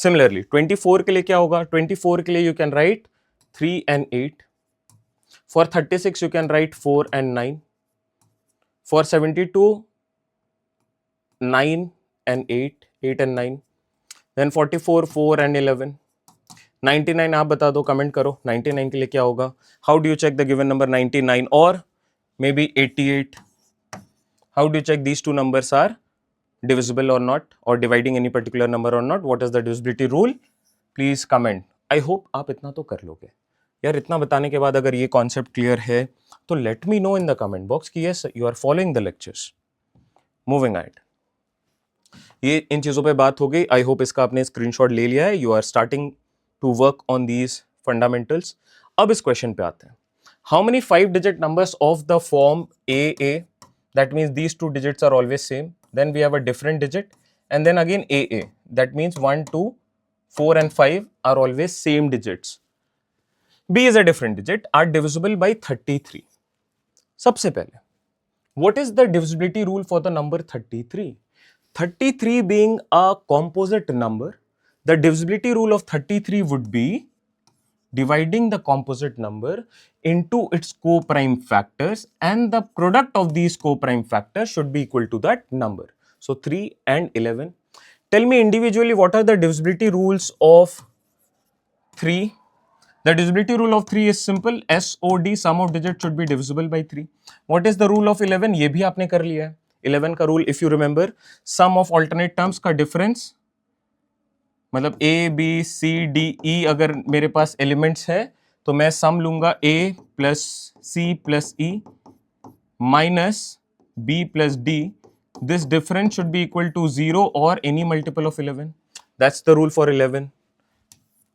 Similarly, 24 के लिए क्या होगा? 24 के लिए you can write 3 and 8. For 36 you can write 4 and 9. For 72, 9 and 8, 8 and 9. Then 44, 4 and 11. 99 आप बता दो, कमेंट करो 99 के लिए क्या होगा. How do you check the given number 99 और maybe 88? How do you check these two numbers are divisible or not, or dividing any particular number or not? What is the divisibility rule? Please comment. I hope आप इतना तो कर लोगे यार. इतना बताने के बाद अगर ये कॉन्सेप्ट क्लियर है तो let me know in the comment box कि yes you are following the lectures. Moving ahead. ये इन चीजों पे बात हो गई. आई होप इसका आपने स्क्रीनशॉट ले लिया है. You are starting to work on these fundamentals. अब इस क्वेश्चन पे आते हैं. How many 5-digit numbers of the form AA, that means these two digits are always same, then we have a different digit, and then again AA, that means 1, 2, 4 and 5 are always same digits. B is a different digit, are divisible by 33. सबसे पहले, what is the divisibility rule for the number 33? 33 being a composite number, the divisibility rule of 33 would be dividing the composite number into its co-prime factors, and the product of these co-prime factors should be equal to that number. So 3 and 11. Tell me individually what are the divisibility rules of 3. The divisibility rule of 3 is simple. SOD, sum of digits should be divisible by 3. What is the rule of 11? ये भी आपने कर लिया है. 11 का rule if you remember, sum of alternate terms का difference, मतलब A B C D E अगर मेरे पास एलिमेंट्स है तो मैं सम लूंगा A plus C plus E minus B plus D. This difference should be equal to 0 और any multiple of 11. That's the rule for 11.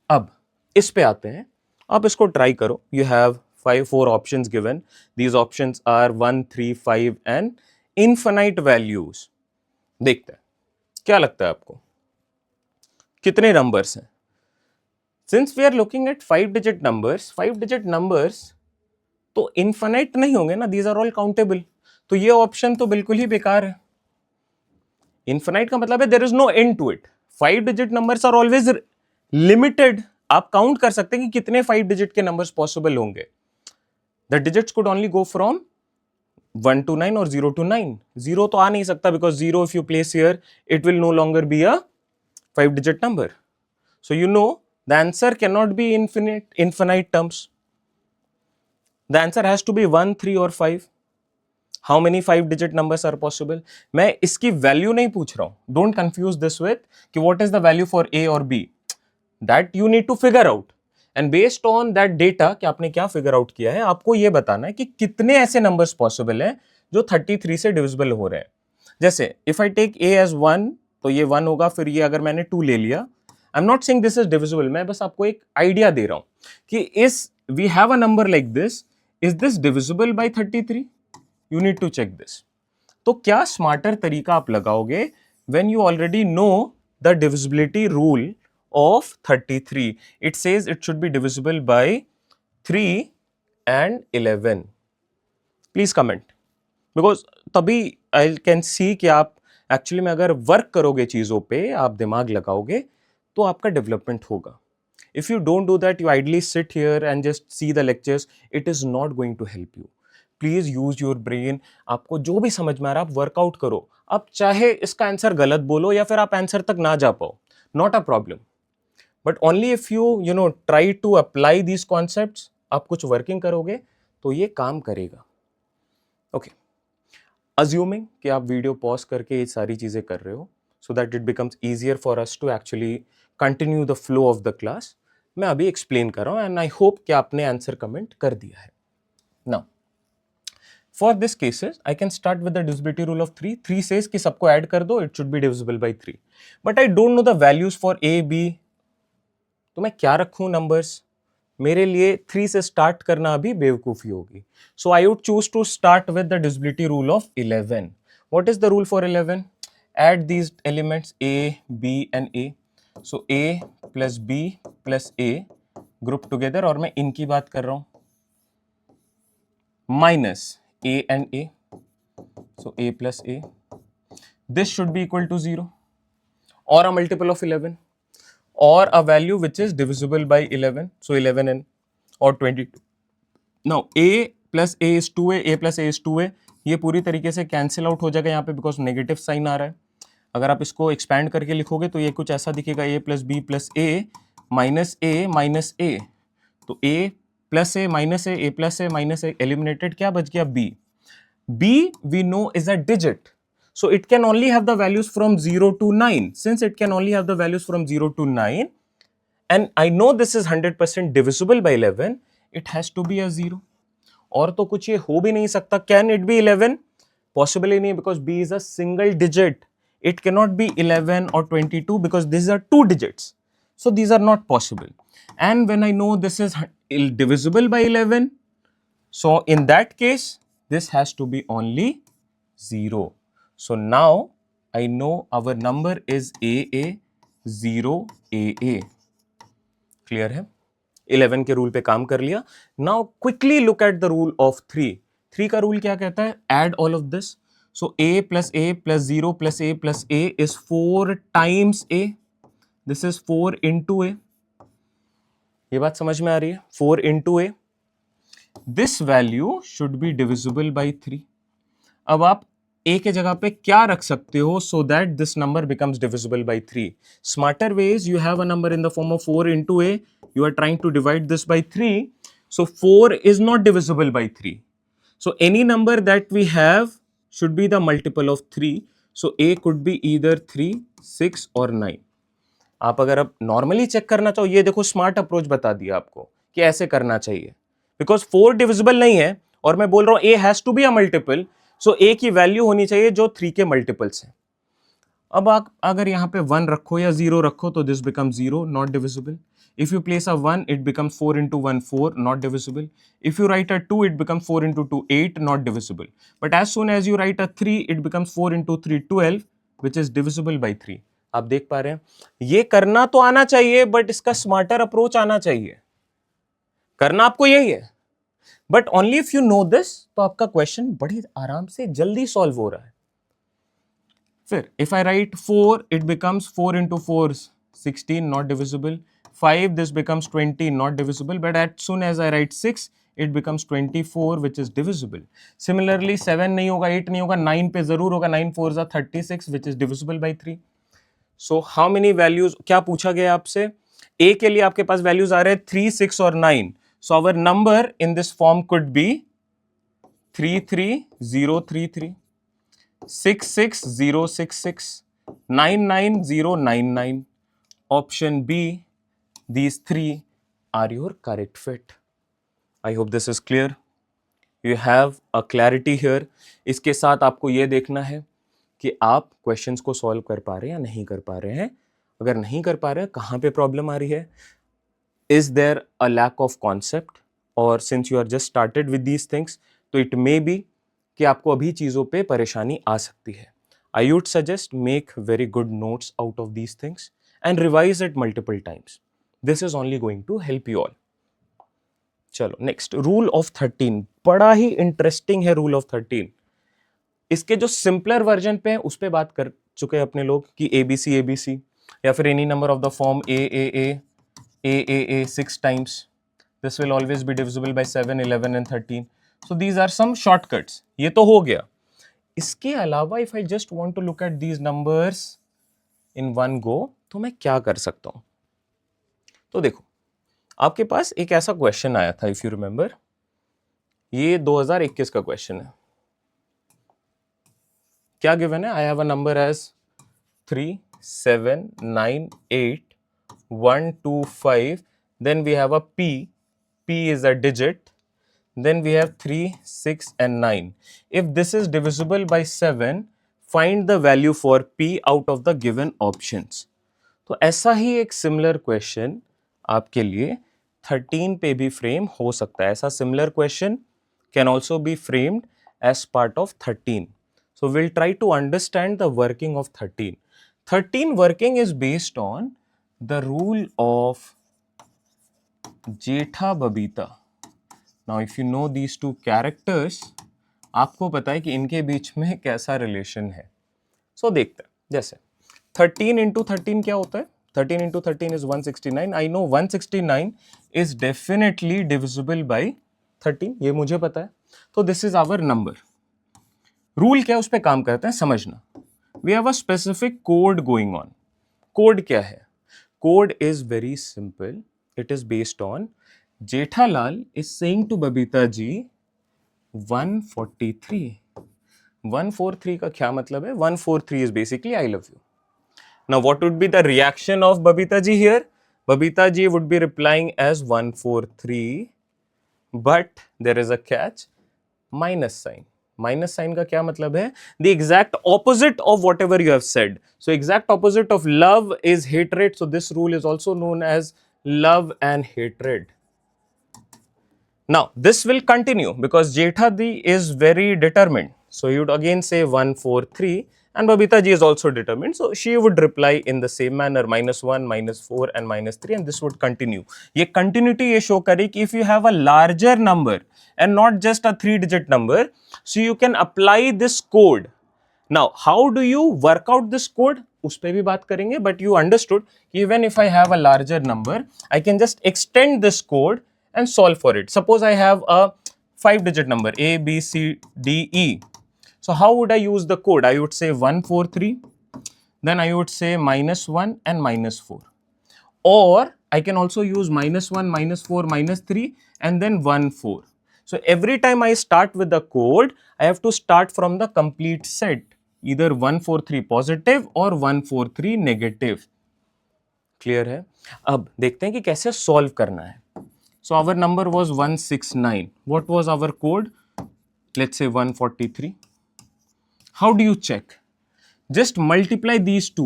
अब इस पे आते हैं. आप इसको ट्राई करो. You have 4 options given. These options are 1, 3, 5 and infinite values. देखते हैं क्या लगता है आपको कितने नंबर्स हैं. Since we are looking at 5-digit numbers, 5-digit numbers तो इनफिनाइट नहीं होंगे ना. These are all countable. तो ये ऑप्शन तो बिल्कुल ही बेकार है. इनफिनाइट का मतलब है there is no end to it. 5-digit numbers are always limited. आप काउंट कर सकते हैं कि कितने 5-digit के नंबर्स पॉसिबल होंगे. The digits could only go from 1 to 9 और 0 to 9. 0 तो आ नहीं सकता because 0 if you place here it will no longer be a 5-digit number. So you know the answer cannot be infinite terms. The answer has to be 1, 3 or 5. How many 5-digit numbers are possible? मैं इसकी value नहीं पूछ रहा हूं. Don't confuse this with कि what is the value for A or B. That you need to figure out. And based on that data कि आपने क्या figure out किया है, आपको ये बताना है कि कितने ऐसे numbers possible हैं जो 33 से divisible हो रहे हैं. जैसे if I take A as 1, तो ये 1 होगा. फिर ये अगर मैंने 2 ले लिया, I am not saying this is divisible. मैं बस आपको एक आइडिया दे रहा हूं कि इस we have a number like this, is this divisible by 33? You need to check this. तो क्या स्मार्टर तरीका आप लगाओगे when you already know the divisibility rule of 33. It says it should be divisible by 3 and 11? Please comment. Because तभी I can see कि आप actually में अगर वर्क करोगे चीज़ों पे, आप दिमाग लगाओगे तो आपका डेवलपमेंट होगा. If you don't do that, you idly sit here and just see the lectures, it is not going to help you. Please use your brain. आपको जो भी समझ में आ रहा है आप वर्कआउट करो. आप चाहे इसका आंसर गलत बोलो या फिर आप आंसर तक ना जा पाओ, not a problem. But only if you try to apply these concepts, आप कुछ वर्किंग करोगे तो ये काम करेगा. ओके, अज्यूमिंग कि आप वीडियो पॉज करके ये सारी चीजें कर रहे हो, so that it becomes easier for us to actually continue the flow of the class. मैं अभी एक्सप्लेन कर रहा हूं एंड आई होप कि आपने आंसर कमेंट कर दिया है. Now for this cases I can start with the divisibility rule of 3. 3 says कि सबको ऐड कर दो, it should be divisible by 3. But I don't know the values for a, b. तो मैं क्या रखूं numbers? मेरे लिए 3 से स्टार्ट करना अभी बेवकूफी होगी. So I would choose to start with the divisibility rule of 11. What is the rule for 11? Add these elements a, b and a. So a plus b plus a group together, और मैं इनकी बात कर रहा हूं, minus a and a, so a plus a. This should be equal to 0 or a multiple of 11 or a value which is divisible by 11, so 11n or 22. Now a plus a is 2a, a plus a is 2a. ये पूरी तरीके से cancel out हो जाएगा यहाँ पे because negative sign आ रहा है. अगर आप इसको एक्सपैंड करके लिखोगे तो ये कुछ ऐसा दिखेगा, a plus b plus a minus a. तो a plus a minus a plus a minus a eliminated, क्या बच गया b. b we know is a digit, so it can only have the values from 0 to 9. Since it can only have the values from 0 to 9 and I know this is 100% divisible by 11, it has to be a 0. और तो कुछ ये हो भी नहीं सकता. Can it be 11? Possible ही नहीं, because b is a single digit. It cannot be 11 or 22 because these are two digits. So these are not possible. And when I know this is divisible by 11, so in that case this has to be only 0. So now I know our number is AA, 0 AA. Clear है? 11 के rule पे काम कर लिया. Now quickly look at the rule of 3. 3 का rule क्या कहता है? Add all of this. So a plus 0 plus a plus a is 4 times a. This is 4 into a. ये बात समझ में आ रही है? 4 into a. This value should be divisible by 3. अब आप a के जगह पे क्या रख सकते हो so that this number becomes divisible by 3? Smarter ways, you have a number in the form of 4 into a. You are trying to divide this by 3. So 4 is not divisible by 3. So any number that we have should be the multiple of 3. So a could be either 3, 6 or 9. आप अगर अब normally check करना चाहो, ये देखो smart approach बता दिया आपको कि ऐसे करना चाहिए. बिकॉज 4 डिविजिबल नहीं है और मैं बोल रहा हूं a has to be a multiple, so a की वैल्यू होनी चाहिए जो 3 के मल्टीपल्स है. अब आप अगर यहाँ पे 1 रखो या 0 रखो तो this become 0, not divisible. If you place a 1, it becomes 4 into 1, 4, not divisible. If you write a 2, it becomes 4 into 2, 8, not divisible. But as soon as you write a 3, it becomes 4 into 3, 12, which is divisible by 3. आप देख पा रहे हैं? ये करना तो आना चाहिए, but इसका स्मार्टर अप्रोच आना चाहिए. करना आपको यही है. But only if you know this, तो आपका क्वेश्चन बड़ी आराम से जल्दी सॉल्व हो रहा है. फिर if I write 4, it becomes 4 into 4, 16, not divisible. 5, this becomes 20, not divisible. But as soon as I write 6, it becomes 24, which is divisible. Similarly, 7 नहीं होगा, 8 नहीं होगा, 9 पे जरूर होगा. 9 4s are 36, which is divisible by 3. So how many values? क्या पूछा गया आपसे? A के लिए आपके पास वैल्यूज आ रहे हैं 3, 6 और 9. So our number in this form could be 33033, 66066, 99099. Option B, these 3 are your correct fit. I hope this is clear. You have a clarity here. इसके साथ आपको ये देखना है कि आप क्वेश्चंस को सॉल्व कर पा रहे हैं या नहीं कर पा रहे हैं. अगर नहीं कर पा रहे हैं, कहाँ पे प्रॉब्लम आ रही है? Is there a lack of concept, or since you are just started with these things, तो it may be कि आपको अभी चीज़ों पे परेशानी आ सकती है. I would suggest make very good notes out of these things and revise it multiple times. This is only going to help you all. चलो नेक्स्ट, रूल ऑफ 13, बड़ा ही इंटरेस्टिंग है रूल ऑफ 13। इसके जो सिंपलर वर्जन पे है उस पे बात कर चुके हैं अपने लोग कि एबीसी या फिर any number of the form A 6 times, this will always be divisible by 7, 11 and 13. So these are some shortcuts. ये तो हो गया। इसके अलावा if I just want to look at these numbers in one go, तो मैं क्या कर सकता हूं? तो देखो, आपके पास एक ऐसा क्वेश्चन आया था, इफ यू रिमेंबर, ये 2021 का क्वेश्चन है। क्या गिवन है? I have a number as 3, 7, 9, 8, 1, 2, 5, then we have a p is a digit, then we have 3, 6 and 9. If this is divisible by 7, find the value for p out of the given options. तो ऐसा ही एक similar question आपके लिए 13 पे भी frame हो सकता है। ऐसा similar question can also be framed as part of 13. So we'll try to understand the working of 13. 13 working is based on the rule of Jetha Babita. Now if you know these two characters, आपको पता है कि इनके बीच में कैसा relation है। So देखते हैं, जैसे 13 into 13 क्या होता है? 13 into 13 is 169. I know 169 is definitely divisible by 13. ये मुझे पता है। तो this is our number. Rule क्या है उस पर काम करते हैं, समझना। We have a specific code going on. Code क्या है? Code is very simple. It is based on Jethalal is saying to Babita ji 143। 143 का क्या मतलब है? 143 is basically I love you. Now what would be the reaction of Babita ji here? Babita ji would be replying as 143, but there is a catch, minus sign. Minus sign का क्या मतलब है? The exact opposite of whatever you have said. So exact opposite of love is hatred. So this rule is also known as love and hatred. Now this will continue because Jethadi is very determined. So you would again say 143 and Babita ji is also determined. So she would reply in the same manner, -1, -4 and -3, and this would continue. ये continuity ये show करे कि if you have a larger number and not just a 3-digit number, so you can apply this code. Now how do you work out this code? उस पे भी बात करेंगे, but you understood even if I have a larger number, I can just extend this code and solve for it. Suppose I have a 5-digit number A, B, C, D, E. So how would I use the code? I would say 143, then I would say -1 and -4. Or I can also use -1, -4, -3 and then 1, 4. So every time I start with the code, I have to start from the complete set, either 143 positive or 143 negative. Clear है? अब देखते हैं कि कैसे solve करना है। So our number was 169. What was our code? Let's say 143. How do you check? Just multiply these two.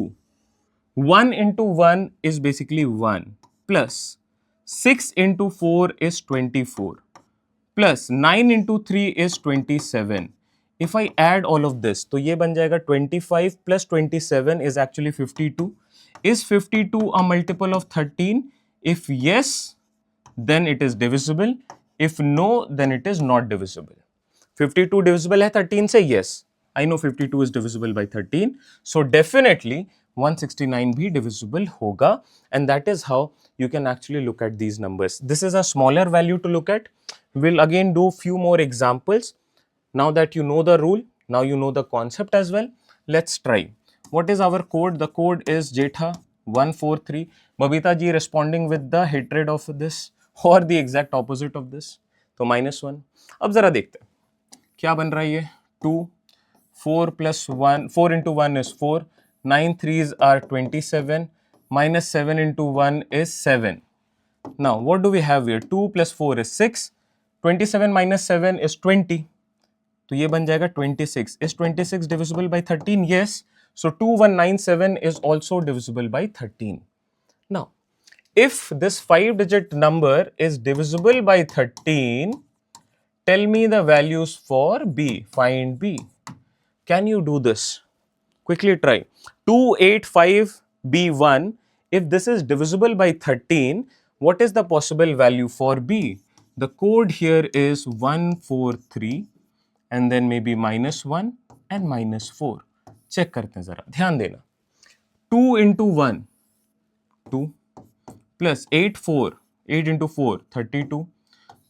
1 into 1 is basically 1, plus 6 into 4 is 24, plus 9 into 3 is 27. If I add all of this, तो ये बन जाएगा 25 plus 27 is actually 52. Is 52 a multiple of 13? If yes, then it is divisible. If no, then it is not divisible. 52 divisible है 13 से? Yes, I know 52 is divisible by 13. So definitely 169 भी divisible होगा, and that is how you can actually look at these numbers. This is a smaller value to look at. We'll again do few more examples. Now that you know the rule, now you know the concept as well. Let's try. What is our code? The code is Jetha 143. Babita ji responding with the hatred of this or the exact opposite of this. तो -1. अब जरा देखते हैं क्या बन रहा है ये 2, 4 plus 1, 4 into 1 is 4, 9 3s are 27, -7 into 1 is 7. Now what do we have here? 2 plus 4 is 6, 27 minus 7 is 20. तो ये बन जाएगा 26. Is 26 divisible by 13? Yes. So 2197 is also divisible by 13. Now, if this 5-digit number is divisible by 13, tell me the values for B. Find B. Can you do this? Quickly try. 285B1. If this is divisible by 13, what is the possible value for B? The code here is 143 and then maybe -1 and -4. Check करते हैं जरा, ध्यान देना. 2 into 1 2 plus 8 into 4 32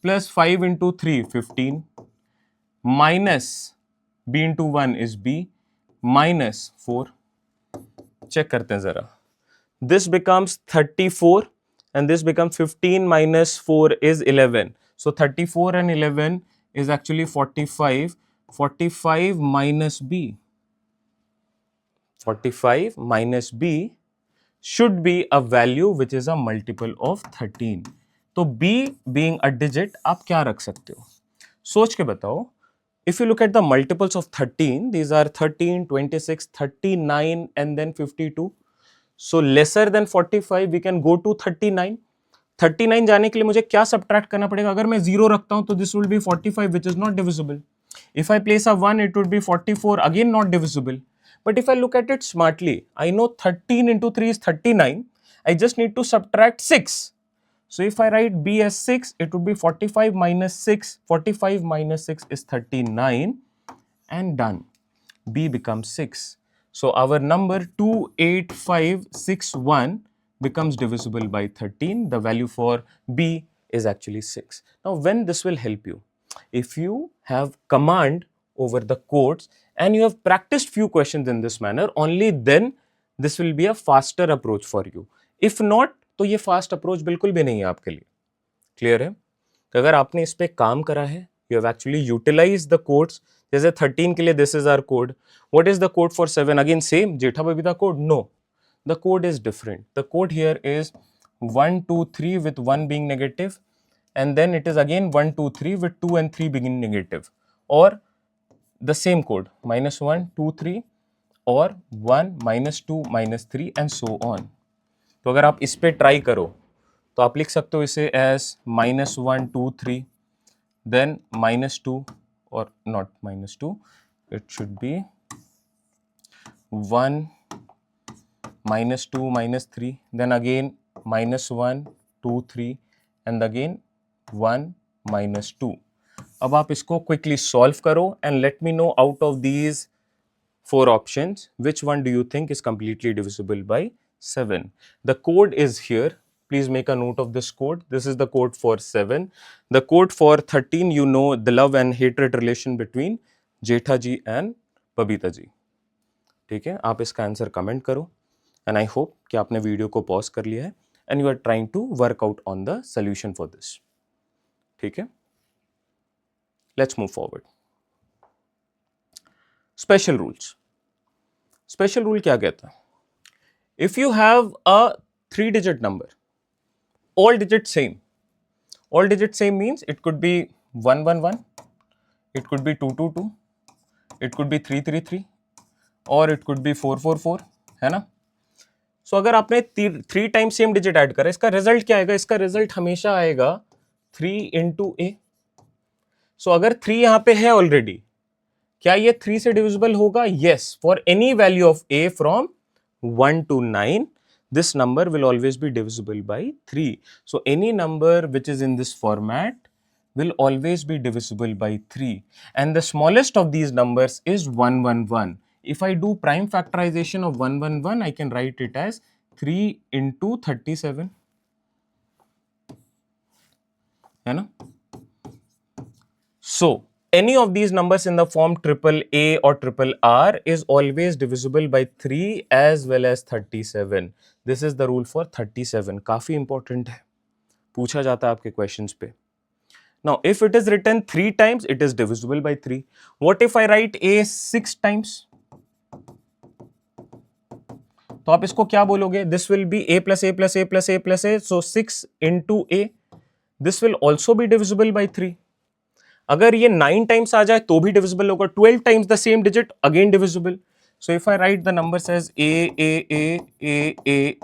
plus 5 into 3 15 minus b into 1 is b minus 4. Check करते हैं जरा. This becomes 34 and this becomes 15 minus 4 is 11. So 34 and 11 is actually 45. 45 minus b. 45 minus b should be a value which is a multiple of 13. तो b being a digit आप क्या रख सकते हो? सोच के बताओ. If you look at the multiples of 13, these are 13, 26, 39 and then 52. So lesser than 45 we can go to 39. 39 जाने के लिए मुझे क्या subtract करना पड़ेगा? अगर मैं 0 रखता हूं तो this will be 45 which is not divisible. If I place a 1 it would be 44, again not divisible. But if I look at it smartly, I know 13 into 3 is 39. I just need to subtract 6. So if I write b as 6, it would be 45 minus 6. 45 minus 6 is 39 and done. B becomes 6. So our number 28561 becomes divisible by 13. The value for B is actually 6. Now when this will help you? If you have command over the codes and you have practiced few questions in this manner, only then this will be a faster approach for you. If not, तो ये fast approach बिल्कुल भी नहीं है आपके लिए. Clear है? तो अगर आपने इस पे काम करा है, you have actually utilized the codes. जैसे 13 के लिए this is our code. What is the code for 7? Again same Jetha Babita code? No. The code is different. The code here is 1 2 3 with 1 being negative and then it is again 1 2 3 with 2 and 3 being negative, or the same code -1 2 3 or 1 -2 -3 and so on. तो अगर आप इस पे try करो तो आप लिख सकते हो इसे एज -1 2 3 देन -2 और not -2, it should be 1 -2 -3 then again -1 2 3 and again 1 -2. अब आप इसको क्विकली सॉल्व करो and let me know out of these 4 options which one do you think is completely divisible by 7. The code is here. Please make a note of this code. This is the code for 7. The code for 13, you know the love and hatred relation between Jetha ji and Babita ji. ठीक है, आप इसका answer comment करो and I hope कि आपने video को pause कर लिया है and you are trying to work out on the solution for this. ठीक है, let's move forward. Special rules. Special rule क्या कहता है? If you have a 3-digit number, all digits same. All digits same means it could be 111, it could be 222, it could be 333, or it could be 444, है ना? So अगर आपने 3 times same digit add करा, इसका result क्या आएगा? इसका result हमेशा आएगा 3 into a. So अगर 3 यहाँ पे है ऑलरेडी, क्या ये 3 से डिविजिबल होगा? Yes, for any value of a from 1 to 9, this number will always be divisible by 3. So any number which is in this format will always be divisible by 3. And the smallest of these numbers is 111. If I do prime factorization of 111, I can write it as 3 into 37. है ना? So any of these numbers in the form triple A or triple R is always divisible by 3 as well as 37. This is the rule for 37. काफी important है, पूछा जाता है आपके questions पे. Now, if it is written 3 times, it is divisible by 3. What if I write A 6 times? तो आप इसको क्या बोलोगे? This will be A plus A plus A plus A plus A. So 6 into A. This will also be divisible by 3. अगर ये 9 times आ जाए तो भी डिविजिबल होगा. 12 times the same digit, again divisible. So if I write the numbers as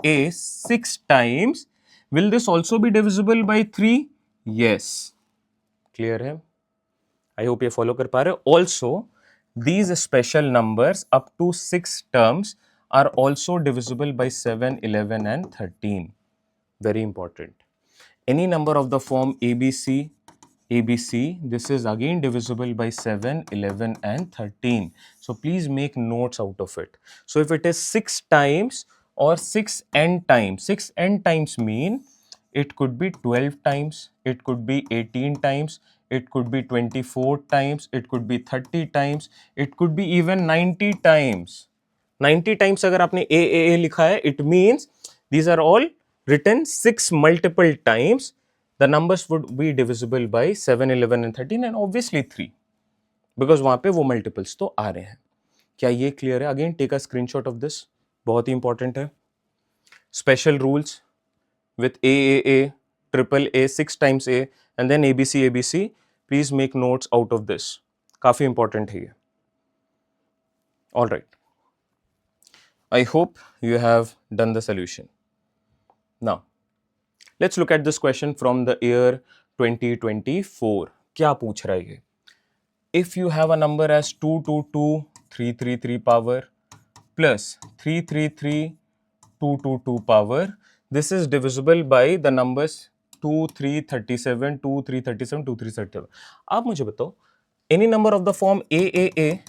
a 6 times, will this also be divisible by 3? Yes. Clear है? I hope ये follow कर पा रहे हो. Also these special numbers up to 6 terms are also divisible by 7, 11 and 13. Very important. Any number of the form ABC ABC, this is again divisible by 7, 11 and 13. So please make notes out of it. So if it is 6 times or 6n times, 6n times mean it could be 12 times, it could be 18 times, it could be 24 times, it could be 30 times, it could be even 90 times. 90 times अगर आपने A लिखा है, it means these are all written 6 multiple times. The numbers would be divisible by 7, 11 and 13 and obviously 3 because वहां पे वो multiples तो आ रहे हैं. क्या ये clear है? Again take a screenshot of this. बहुत ही important है. Special rules with AAA, triple A, 6 times A and then ABC, ABC. Please make notes out of this. काफी important है ये. All right. I hope you have done the solution. Now, let's look at this question from the year 2024. क्या पूछ रहा है ये? If you have a number as 222,333 power plus 333,222 power, this is divisible by the numbers 2337, 2337, 2337. आप मुझे बताओ, any number of the form AAA,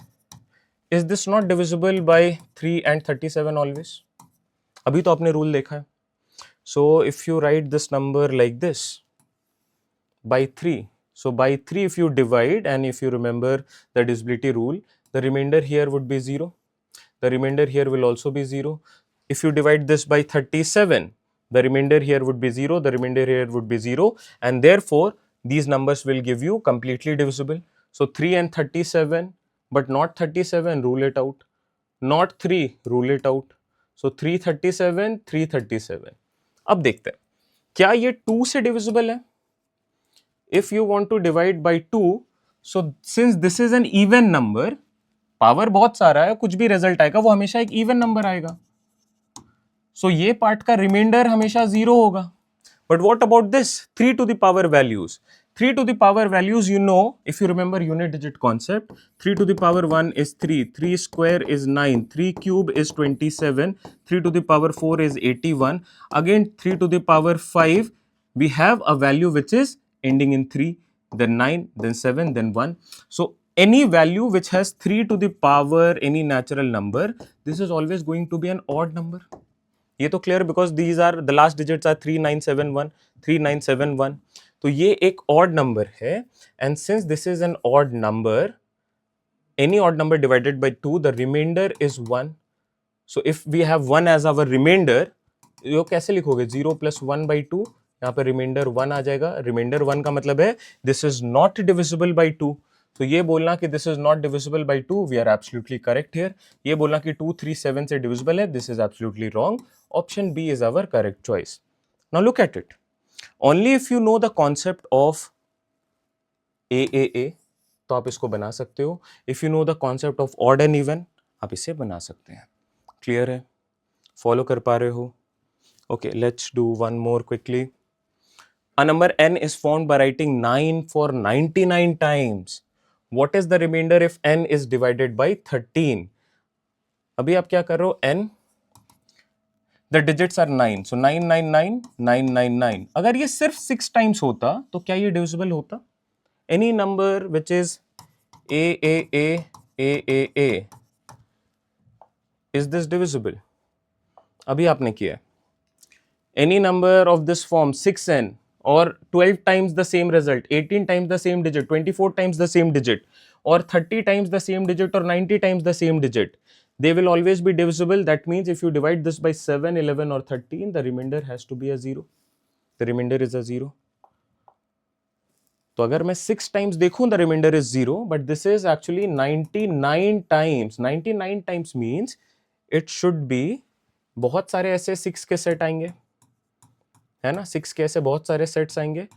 is this not divisible by 3 and 37 always? अभी तो आपने rule देखा है. So if you write this number like this by 3, so by 3 if you divide and if you remember the divisibility rule, the remainder here would be 0. The remainder here will also be 0. If you divide this by 37, the remainder here would be 0, the remainder here would be 0 and therefore these numbers will give you completely divisible. So 3 and 37 but not 37, rule it out. Not 3, rule it out. So 337, 337. अब देखते हैं क्या ये 2 से divisible है. If you want to divide by 2, so since this is an even number, power बहुत सारा है, कुछ भी रिजल्ट आएगा वो हमेशा एक इवन नंबर आएगा. सो ये पार्ट का रिमाइंडर हमेशा 0 होगा. But what about this 3 to the power values? 3 to the power values, you know, if you remember unit digit concept, 3 to the power 1 is 3, 3 square is 9, 3 cube is 27, 3 to the power 4 is 81, again 3 to the power 5, we have a value which is ending in 3, then 9, then 7, then 1. So any value which has 3 to the power any natural number, this is always going to be an odd number. ये तो clear because these are the last digits are 3971, 3971. तो ये एक odd number है and since this is an odd number, any odd number divided by 2, the remainder is 1. So if we have 1 as our remainder, ये कैसे लिखोगे 0 plus 1 by 2, यहाँ पे remainder 1 आ जाएगा. remainder 1 का मतलब है this is not divisible by 2. तो ये बोलना कि this is not divisible by 2, we are absolutely correct here. ये बोलना कि 237 से divisible है, this is absolutely wrong. Option B is our correct choice. Now look at it. Only if you know the concept of AAA, तो आप इसको बना सकते हो. If you know the concept of odd and even, आप इसे बना सकते हैं. Clear है? Follow कर पा रहे हो? Okay, let's do one more quickly. A number n is formed by writing 9 for 99 times. What is the remainder if n is divided by 13? अभी आप क्या कर रहे हो? n, the digits are 9, so 999, 999. अगर ये सिर्फ 6 times होता तो क्या ये divisible होता? Any number which is AAA, is this divisible? अभी आपने किया. Any number of this form 6n or 12 times the same result, 18 times the same digit, 24 times the same digit, or 30 times the same digit, or 90 times the same digit, they will always be divisible. That means if you divide this by 7, 11 or 13, the remainder has to be a 0. The remainder is a 0. तो अगर मैं 6 times देखूं, the remainder is 0, but this is actually 99 times. 99 times means it should be, बहुत सारे ऐसे 6 के set आएंगे, है ना. 6 के ऐसे बहुत सारे सेट्स आएंगे,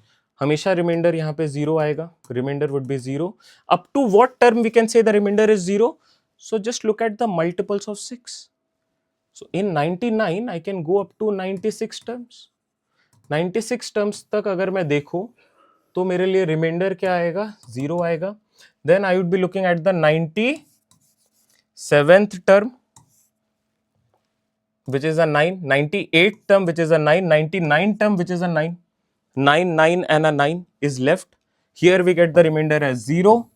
हमेशा रिमाइंडर यहाँ पे 0 आएगा. Remainder would be 0. Up to what term we can say the remainder is 0? So just look at the multiples of 6. So in 99 I can go up to 96 terms. 96 terms तक अगर मैं देखूं तो मेरे लिए रिमाइंडर क्या आएगा? 0 आएगा. Then I would be looking at the 97th term, which is a 9, 98th term which is a 9, 99th term which is a 9, 9 9 and a 9 is left. Here we get the remainder as 0.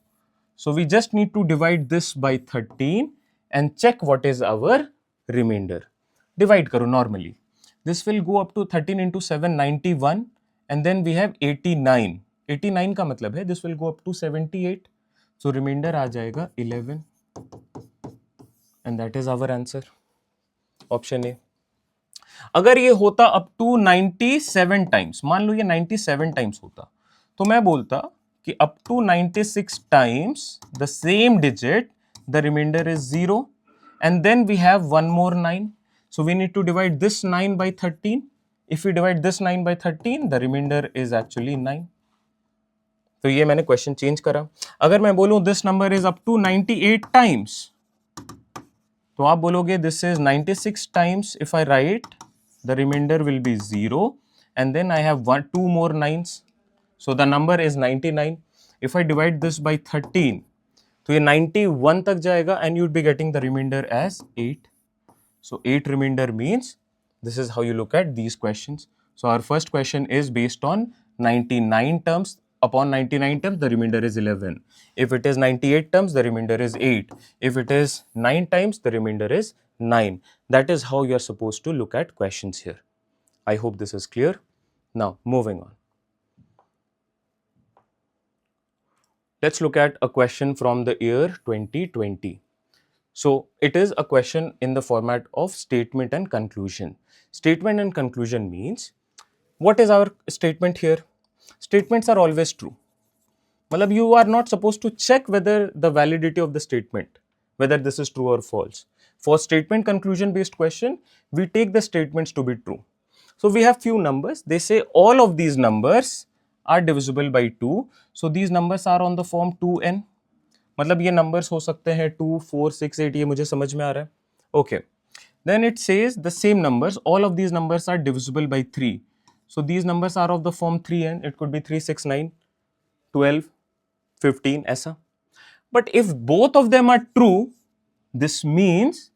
So we just need to divide this by 13 and check what is our remainder. Divide karo normally. This will go up to 13 into 7, 91, and then we have 89. 89 का मतलब है this will go up to 78. So remainder आ जाएगा 11, and that is our answer. Option A. अगर ये होता up to 97 times, मान लो ये 97 times होता, तो मैं बोलता कि up to 96 times the same digit the remainder is 0, and then we have one more 9. So we need to divide this 9 by 13. If we divide this 9 by 13, the remainder is actually 9. तो ये मैंने question change करा. अगर मैं बोलूं this number is up to 98 times, तो आप बोलोगे this is 96 times. If I write, the remainder will be 0, and then I have two more 9s, so the number is 99. If I divide this by 13, तो ये 91 तक जाएगा, and you'd be getting the remainder as 8. So 8 remainder means this is how you look at these questions. So our first question is based on 99 terms. Upon 99 terms, the remainder is 11. If it is 98 terms, the remainder is 8. If it is 9 times, the remainder is 9. That is how you are supposed to look at questions here. I hope this is clear. Now, moving on. Let's look at a question from the year 2020. So, it is a question in the format of statement and conclusion. Statement and conclusion means, what is our statement here? Statements are always true. Matlab, you are not supposed to check whether the validity of the statement, whether this is true or false. For statement conclusion based question, we take the statements to be true. So we have few numbers. They say all of these numbers are divisible by 2. So these numbers are on the form 2n. मतलब ये numbers हो सकते हैं 2, 4, 6, 8. ये मुझे समझ में आ रहा है. Okay. Then it says the same numbers. All of these numbers are divisible by 3. So these numbers are of the form 3n. It could be 3, 6, 9, 12, 15 ऐसा. But if both of them are true, this means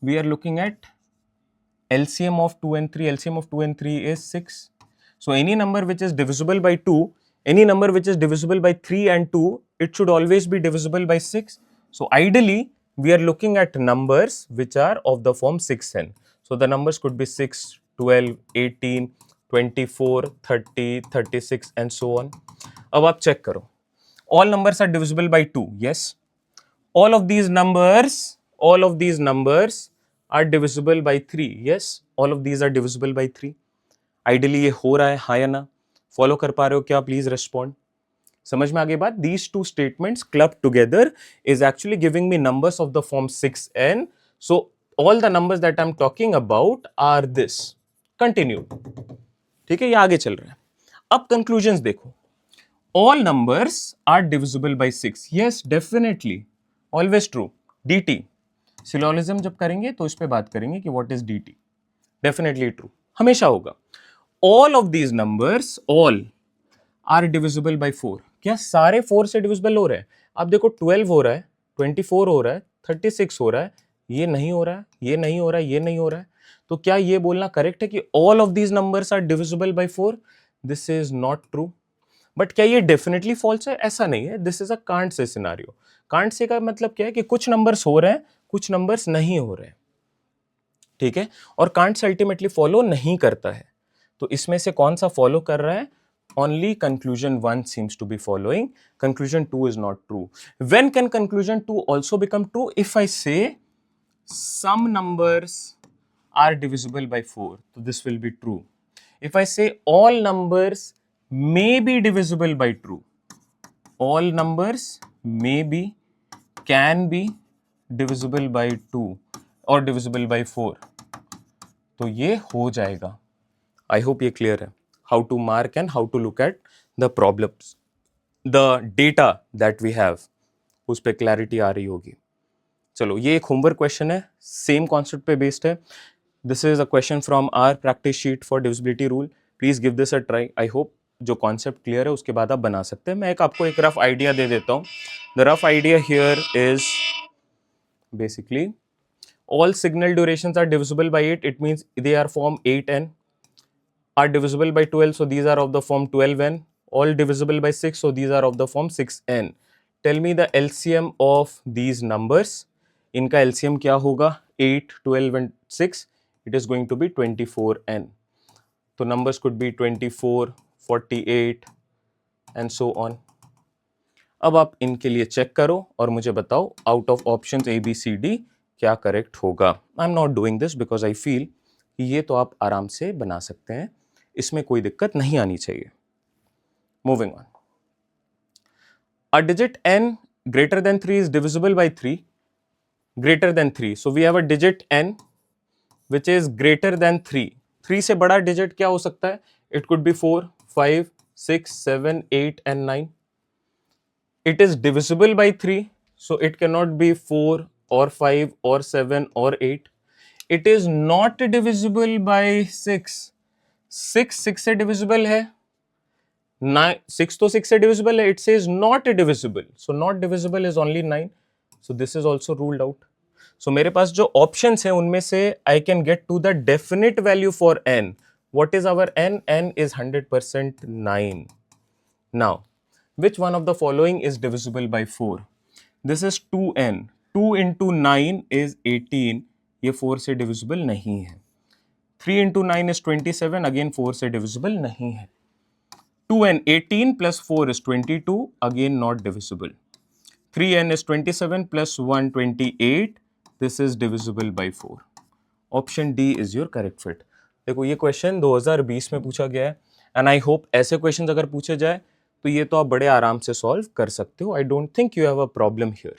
we are looking at LCM of 2 and 3. LCM of 2 and 3 is 6. So any number which is divisible by 2, any number which is divisible by 3 and 2, it should always be divisible by 6. So ideally, we are looking at numbers which are of the form 6n. So the numbers could be 6, 12, 18, 24, 30, 36 and so on. अब आप check करो. All numbers are divisible by 2. Yes. All of these numbers are divisible by 3. Yes. All of these are divisible by 3. Ideally ये हो रहा है, हाँ या ना? Follow कर पा रहे हो क्या? Please respond. समझ में आ गई बात? These two statements clubbed together is actually giving me numbers of the form 6n. So all the numbers that I'm talking about are this. Continue. ठीक है, ये आगे चल रहा है. अब conclusions देखो. All numbers are divisible by 6. Yes, definitely. Always true. DT. Syllogism जब करेंगे तो इस पे बात करेंगे कि what is DT. Definitely true. हमेशा होगा. All of these numbers, all are divisible by 4. क्या सारे 4 से divisible हो रहे हैं? आप देखो 12 हो रहा है, 24 हो रहा है, 36 हो रहा है, ये नहीं हो रहा है, ये नहीं हो रहा है, ये नहीं हो रहा है. तो क्या ये बोलना करेक्ट है कि all of these numbers are divisible by 4? This is not true. But क्या ये डेफिनेटली फॉल्स है? ऐसा नहीं है. This is a can't say scenario. Can't say का मतलब क्या है कि कुछ नंबर्स हो रहे हैं, कुछ नंबर्स नहीं हो रहे हैं. ठीक है, और कांट से अल्टीमेटली फॉलो नहीं करता है. तो इसमें से कौन सा फॉलो कर रहा है? Only conclusion 1 seems to be following. Conclusion 2 is not true. When can conclusion 2 also become true? If I say some numbers are divisible by 4, so this will be true. If I say all numbers may be divisible by true, all numbers may be, can be divisible by 2 or divisible by 4, तो ये हो जाएगा. I hope ये clear है. How to mark and how to look at the problems, the data that we have, उस पे clarity आ रही होगी. चलो, ये एक homework question है, same concept पे based है. This is a question from our practice sheet for divisibility rule. Please give this a try. I hope जो concept clear है उसके बाद आप बना सकते हैं. मैं एक आपको एक rough idea दे देता हूँ. The rough idea here is basically all signal durations are divisible by 8. It means they are form 8n. Are divisible by 12, so these are of the form 12n. all divisible by 6, so these are of the form 6n. Tell me the LCM of these numbers. इनका LCM क्या होगा? 8, 12 and 6. It is going to be 24n. तो numbers could be 24, 48 and so on. अब आप इनके लिए check करो और मुझे बताओ out of options A, B, C, D क्या करेक्ट होगा. I am not doing this because I feel कि ये तो आप आराम से बना सकते हैं, इसमें कोई दिक्कत नहीं आनी चाहिए. Moving on. A digit n greater than 3 is divisible by 3 greater than 3. So we have a digit n which is greater than 3. 3 से बड़ा डिजिट क्या हो सकता है? It could be 4, 5, 6, 7, 8 and 9. It is divisible by 3, so it cannot be 4 or 5 or 7 or 8. It is not divisible by 6. 6 से divisible है. 6 तो 6 से divisible है. It says not divisible. So not divisible is only 9. So this is also ruled out. So मेरे पास जो options हैं उनमें से I can get to the definite value for n. What is our n? N is 100% 9. Now, which one of the following is divisible by 4? This is 2n. 2 into 9 is 18. ये 4 से divisible नहीं है. 3 into 9 is 27. Again 4 से divisible नहीं है. 2n 18 plus 4 is 22. Again not divisible. 3n is 27 plus 1 28. This is divisible by 4. Option D is your correct fit. देखो ये question 2020 में पूछा गया है एंड आई होप ऐसे क्वेश्चंस अगर पूछे जाए तो ये तो आप बड़े आराम से सॉल्व कर सकते हो. I don't think you have a problem here.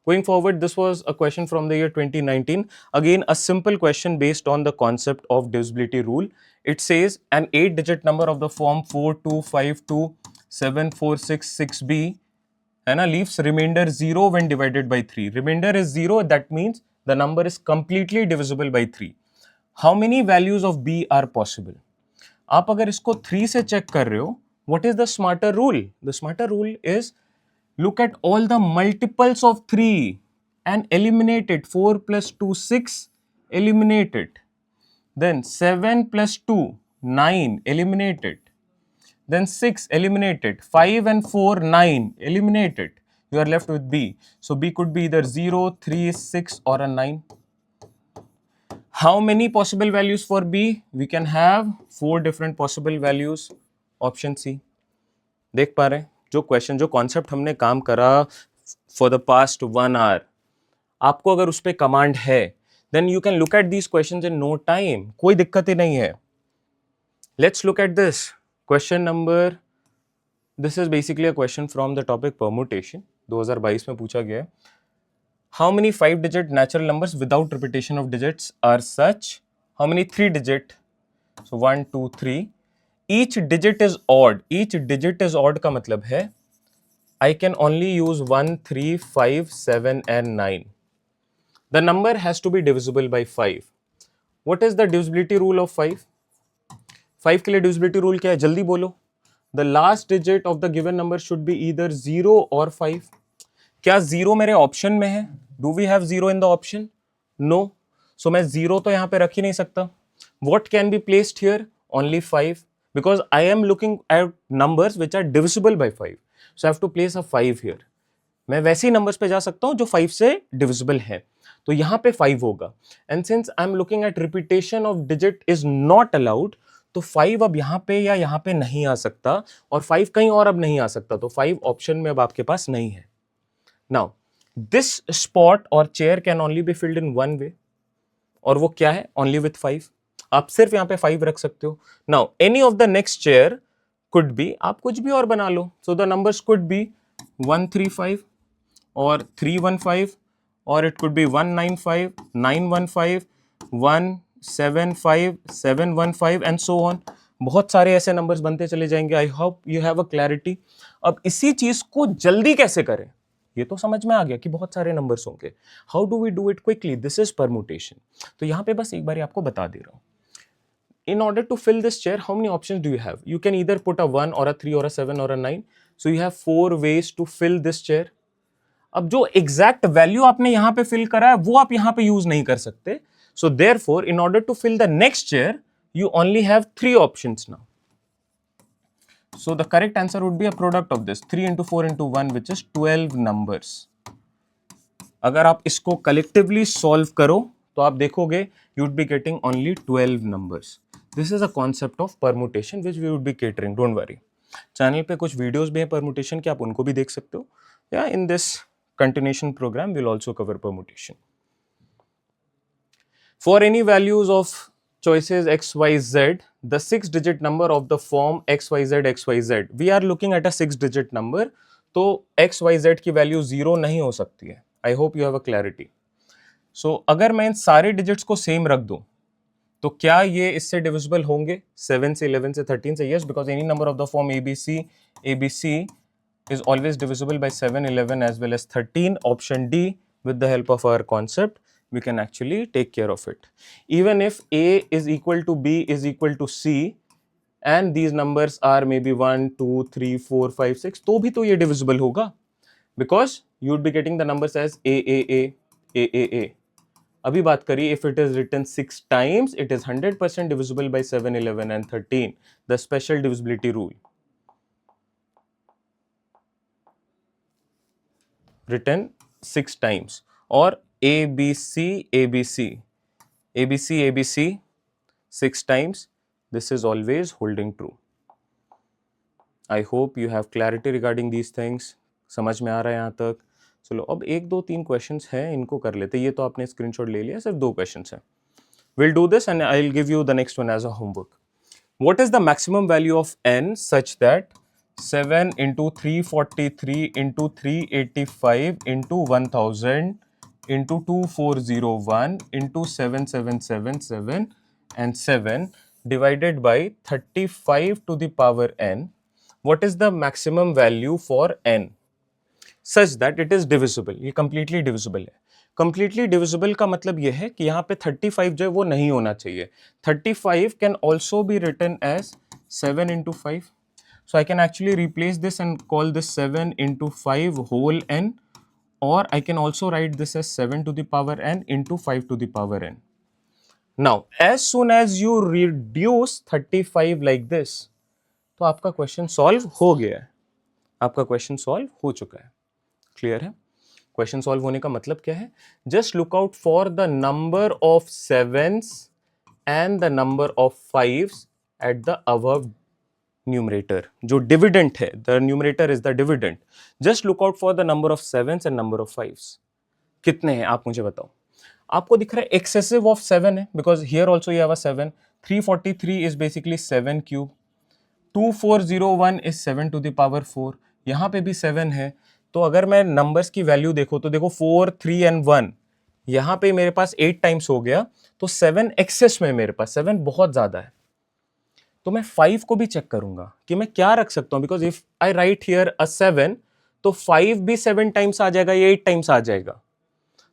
Going forward, this was a question from the year 2019. Again, a simple question based on the concept of divisibility rule. It says an 8-digit number of the form 42527466b and leaves remainder 0 when divided by 3. Remainder is 0, that means the number is completely divisible by 3. How many values of b are possible? आप अगर इसको 3 से check कर रहे हो, what is the smarter rule? The smarter rule is look at all the multiples of 3 and eliminate it. 4 plus 2, 6, eliminate it. Then 7 plus 2, 9, eliminate it. Then 6, eliminate it. 5 and 4, 9, eliminate it. You are left with B. So B could be either 0, 3, 6 or a 9. How many possible values for B? We can have 4 different possible values. Option C. देख पा रहे हैं जो question जो concept हमने काम करा for the past 1 our, आपको अगर उस पर कमांड है then you can look at these questions in no time. कोई दिक्कत ही नहीं है. Let's look at this question number. This is basically a question from the topic permutation. 2022 में पूछा गया है. How many 5-digit natural numbers without repetition of digits are such? How many 3-digit? So 1, 2, 3. Each digit is odd. Each digit is odd का मतलब है I can only use 1, 3, 5, 7 and 9. The number has to be divisible by 5. What is the divisibility rule of 5? 5 के लिए divisibility rule क्या है? जल्दी बोलो. The last digit of the given number should be either 0 or 5. क्या 0 मेरे option में है? Do we have 0 in the option? No. So मैं 0 तो यहाँ पे रख ही नहीं सकता. What can be placed here? Only 5. Because I am looking at numbers which are divisible by 5. So I have to place a 5 here. मैं वैसे ही numbers पे जा सकता हूँ जो 5 से divisible है. तो यहाँ पे 5 होगा. And since I am looking at repetition of digit is not allowed, तो 5 अब यहाँ पे या यहाँ पे नहीं आ सकता और 5 कहीं और अब नहीं आ सकता. तो 5 ऑप्शन में अब आपके पास नहीं है. Now, this spot or chair can only be filled in one way. और वो क्या है? Only with 5. आप सिर्फ यहाँ पे 5 रख सकते हो. Now any of the next chair could be, आप कुछ भी और बना लो. So the numbers could be 135 और 315 और it could be 195, 915, 175, 715 and so on. बहुत सारे ऐसे नंबर्स बनते चले जाएंगे. I hope you have a clarity. अब इसी चीज को जल्दी कैसे करें ये तो समझ में आ गया कि बहुत सारे नंबर्स होंगे. How do we do it quickly? This is permutation. तो यहाँ पे बस एक बार आपको बता दे रहा हूँ. In order to fill this chair, how many options do you have? You can either put a 1 or a 3 or a 7 or a 9. So you have 4 ways to fill this chair. अब जो exact value आपने यहाँ पे fill करा है वो आप यहाँ पे use नहीं कर सकते. So therefore, in order to fill the next chair, you only have 3 options now. So the correct answer would be a product of this 3 into 4 into 1 which is 12 numbers. अगर आप इसको collectively solve करो तो आप देखोगे you would be getting only 12 numbers. This is a concept of permutation which we would be catering. Don't worry. Channel पे कुछ videos भी हैं permutation के, आप उनको भी देख सकते हो. Yeah, in this continuation program we'll also cover permutation. For any values of choices x, y, z, the 6-digit number of the form x, y, z, x, y, z. We are looking at a 6-digit number. तो x, y, z की value 0 नहीं हो सकती है. I hope you have a clarity. So अगर मैं इन सारे digits को सेम रख दूं तो क्या ये इससे डिविजिबल होंगे 7 से 11 से 13 से? Yes, because any number of the form ABC is always divisible by 7, 11 as well as 13. Option D, with the help of our concept, we can actually take care of it. Even if A is equal to B is equal to C and these numbers are maybe 1, 2, 3, 4, 5, 6, तो भी तो ये divisible होगा because you would be getting the numbers as A. अभी बात करिए, if it is written 6 times, it is 100% divisible by 7, 11 and 13. The special divisibility rule. Written 6 times. Or ABC 6 times. This is always holding true. I hope you have clarity regarding these things. समझ में आ रहा है यहाँ तक? चलो अब 1, 2, 3 questions हैं, इनको कर लेते हैं. ये तो आपने स्क्रीनशॉट ले लिया, सिर्फ 2 क्वेश्चंस हैं. We'll do this and I'll give you the next one as a homework. What is the maximum value of n such that 7 into 343 into 385 into 1000 into 2401 into 7777 and 7 divided by 35 to the power n? What is the maximum value for n such that it is divisible? ये completely divisible है. Completely divisible का मतलब ये है कि यहाँ पे 35 जो है वो नहीं होना चाहिए. 35 can also be written as 7 into 5. So I can actually replace this and call this 7 into 5 whole n, or I can also write this as 7 to the power n into 5 to the power n. Now, as soon as you reduce 35 like this, तो आपका question solve हो गया है. आपका question solve हो चुका है. Clear है? क्वेश्चन सॉल्व होने का मतलब क्या है? Just look out for the number of 7s and the number of 5s at the above numerator. जो डिविडेंट है, the numerator is the dividend. Just look out for the number of 7s and number of 5s. कितने हैं आप मुझे बताओ. आपको दिख रहा है एक्सेसिव ऑफ 7 है because here also you have a 7. 343 is basically 7 cube. 2401 is 7 to the power 4. यहाँ पे भी 7 है. तो अगर मैं नंबर्स की वैल्यू देखो तो देखो 4, 3 एंड 1, यहाँ पे मेरे पास 8 टाइम्स हो गया. तो 7 एक्सेस में, मेरे पास 7 बहुत ज्यादा है. तो मैं 5 को भी चेक करूंगा कि मैं क्या रख सकता हूं, because if I write here a 7 तो 5 भी 7 टाइम्स आ जाएगा या 8 टाइम्स आ जाएगा.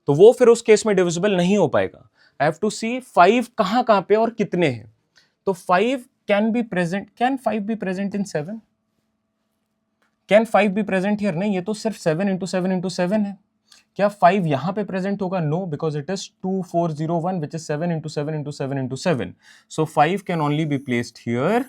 तो वो फिर उस केस में डिविजिबल नहीं हो पाएगा. आई हैव टू सी 5 कहां पे और कितने हैं. तो 5 can be present. Can 5 be present in 7? Can 5 be present here? नहीं, ये तो सिर्फ 7 into 7 into 7 है. क्या 5 यहां पे प्रेजेंट होगा? No, because it is 2401 which is 7 into 7 into 7 into 7. So 5 can only be placed here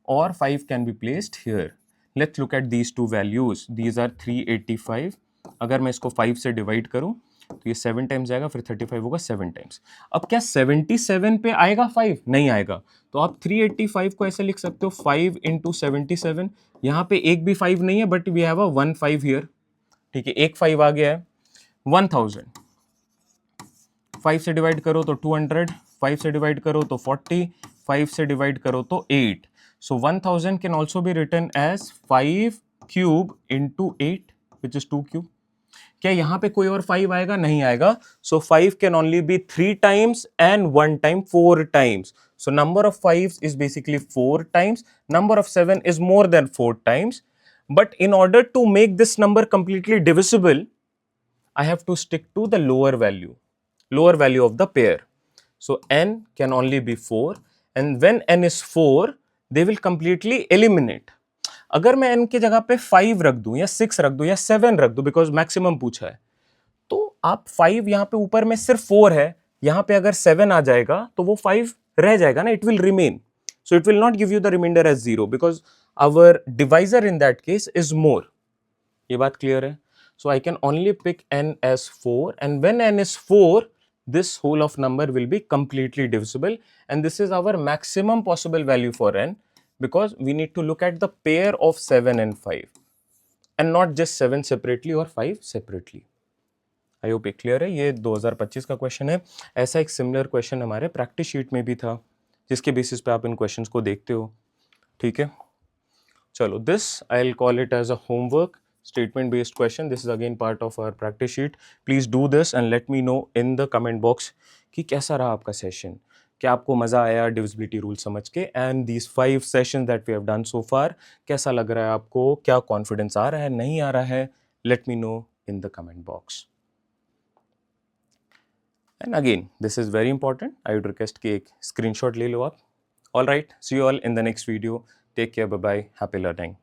or 5 can be placed here. Let's look at these two values. These are 385. अगर मैं इसको 5 से divide करूं तो ये 7 टाइम्स जाएगा, फिर 35 होगा 7 टाइम्स. अब क्या 77 पे आएगा 5? नहीं आएगा. तो आप 385 को ऐसे लिख सकते हो 5 into 77. यहाँ पे एक भी 5 नहीं है but we have a 1 5 here. ठीक है, एक 5 आ गया है. 1000 5 से डिवाइड करो तो 200, 5 से डिवाइड करो तो 40, 5 से डिवाइड करो तो 8. So 1000 can also be written as 5 cube into 8 which is 2 cube. क्या यहाँ पे कोई और 5 आएगा? नहीं आएगा. So 5 can only be 3 times and 1 time 4 times. So number of 5s is basically 4 times. Number of 7 is more than 4 times. But in order to make this number completely divisible, I have to stick to the lower value of the pair. So n can only be 4, and when n is 4, they will completely eliminate. अगर मैं n की जगह पे 5 रख दूं या 6 रख दूं या 7 रख दूं, बिकॉज मैक्सिमम पूछा है, तो आप 5 यहाँ पे ऊपर में सिर्फ 4 है, यहाँ पे अगर 7 आ जाएगा तो वो 5 रह जाएगा ना, it will remain. So it will not give you the remainder as 0 because our divisor in that case is more. ये बात clear है? So I can only pick n as 4, and when n is 4, this whole of number will be completely divisible, and this is our maximum possible value for n, because we need to look at the pair of 7 and 5 and not just 7 separately or 5 separately. I hope ये clear है. ये 2025 का question है. ऐसा एक similar question हमारे practice sheet में भी था, जिसके बेसिस पे आप इन क्वेश्चंस को देखते हो. ठीक है, चलो, this I will call it as a homework statement based question. This is again part of our practice sheet. Please do this and let me know in the comment box कि कैसा रहा आपका सेशन. क्या आपको मज़ा आया divisibility rule समझ के, and these 5 sessions that we have done so far, कैसा लग रहा है आपको, क्या कॉन्फिडेंस आ रहा है, नहीं आ रहा है, let me know in the comment box. And again this is very important, I would request कि एक स्क्रीनशॉट ले लो आप. All right, see you all in the next video. Take care, bye bye, happy learning.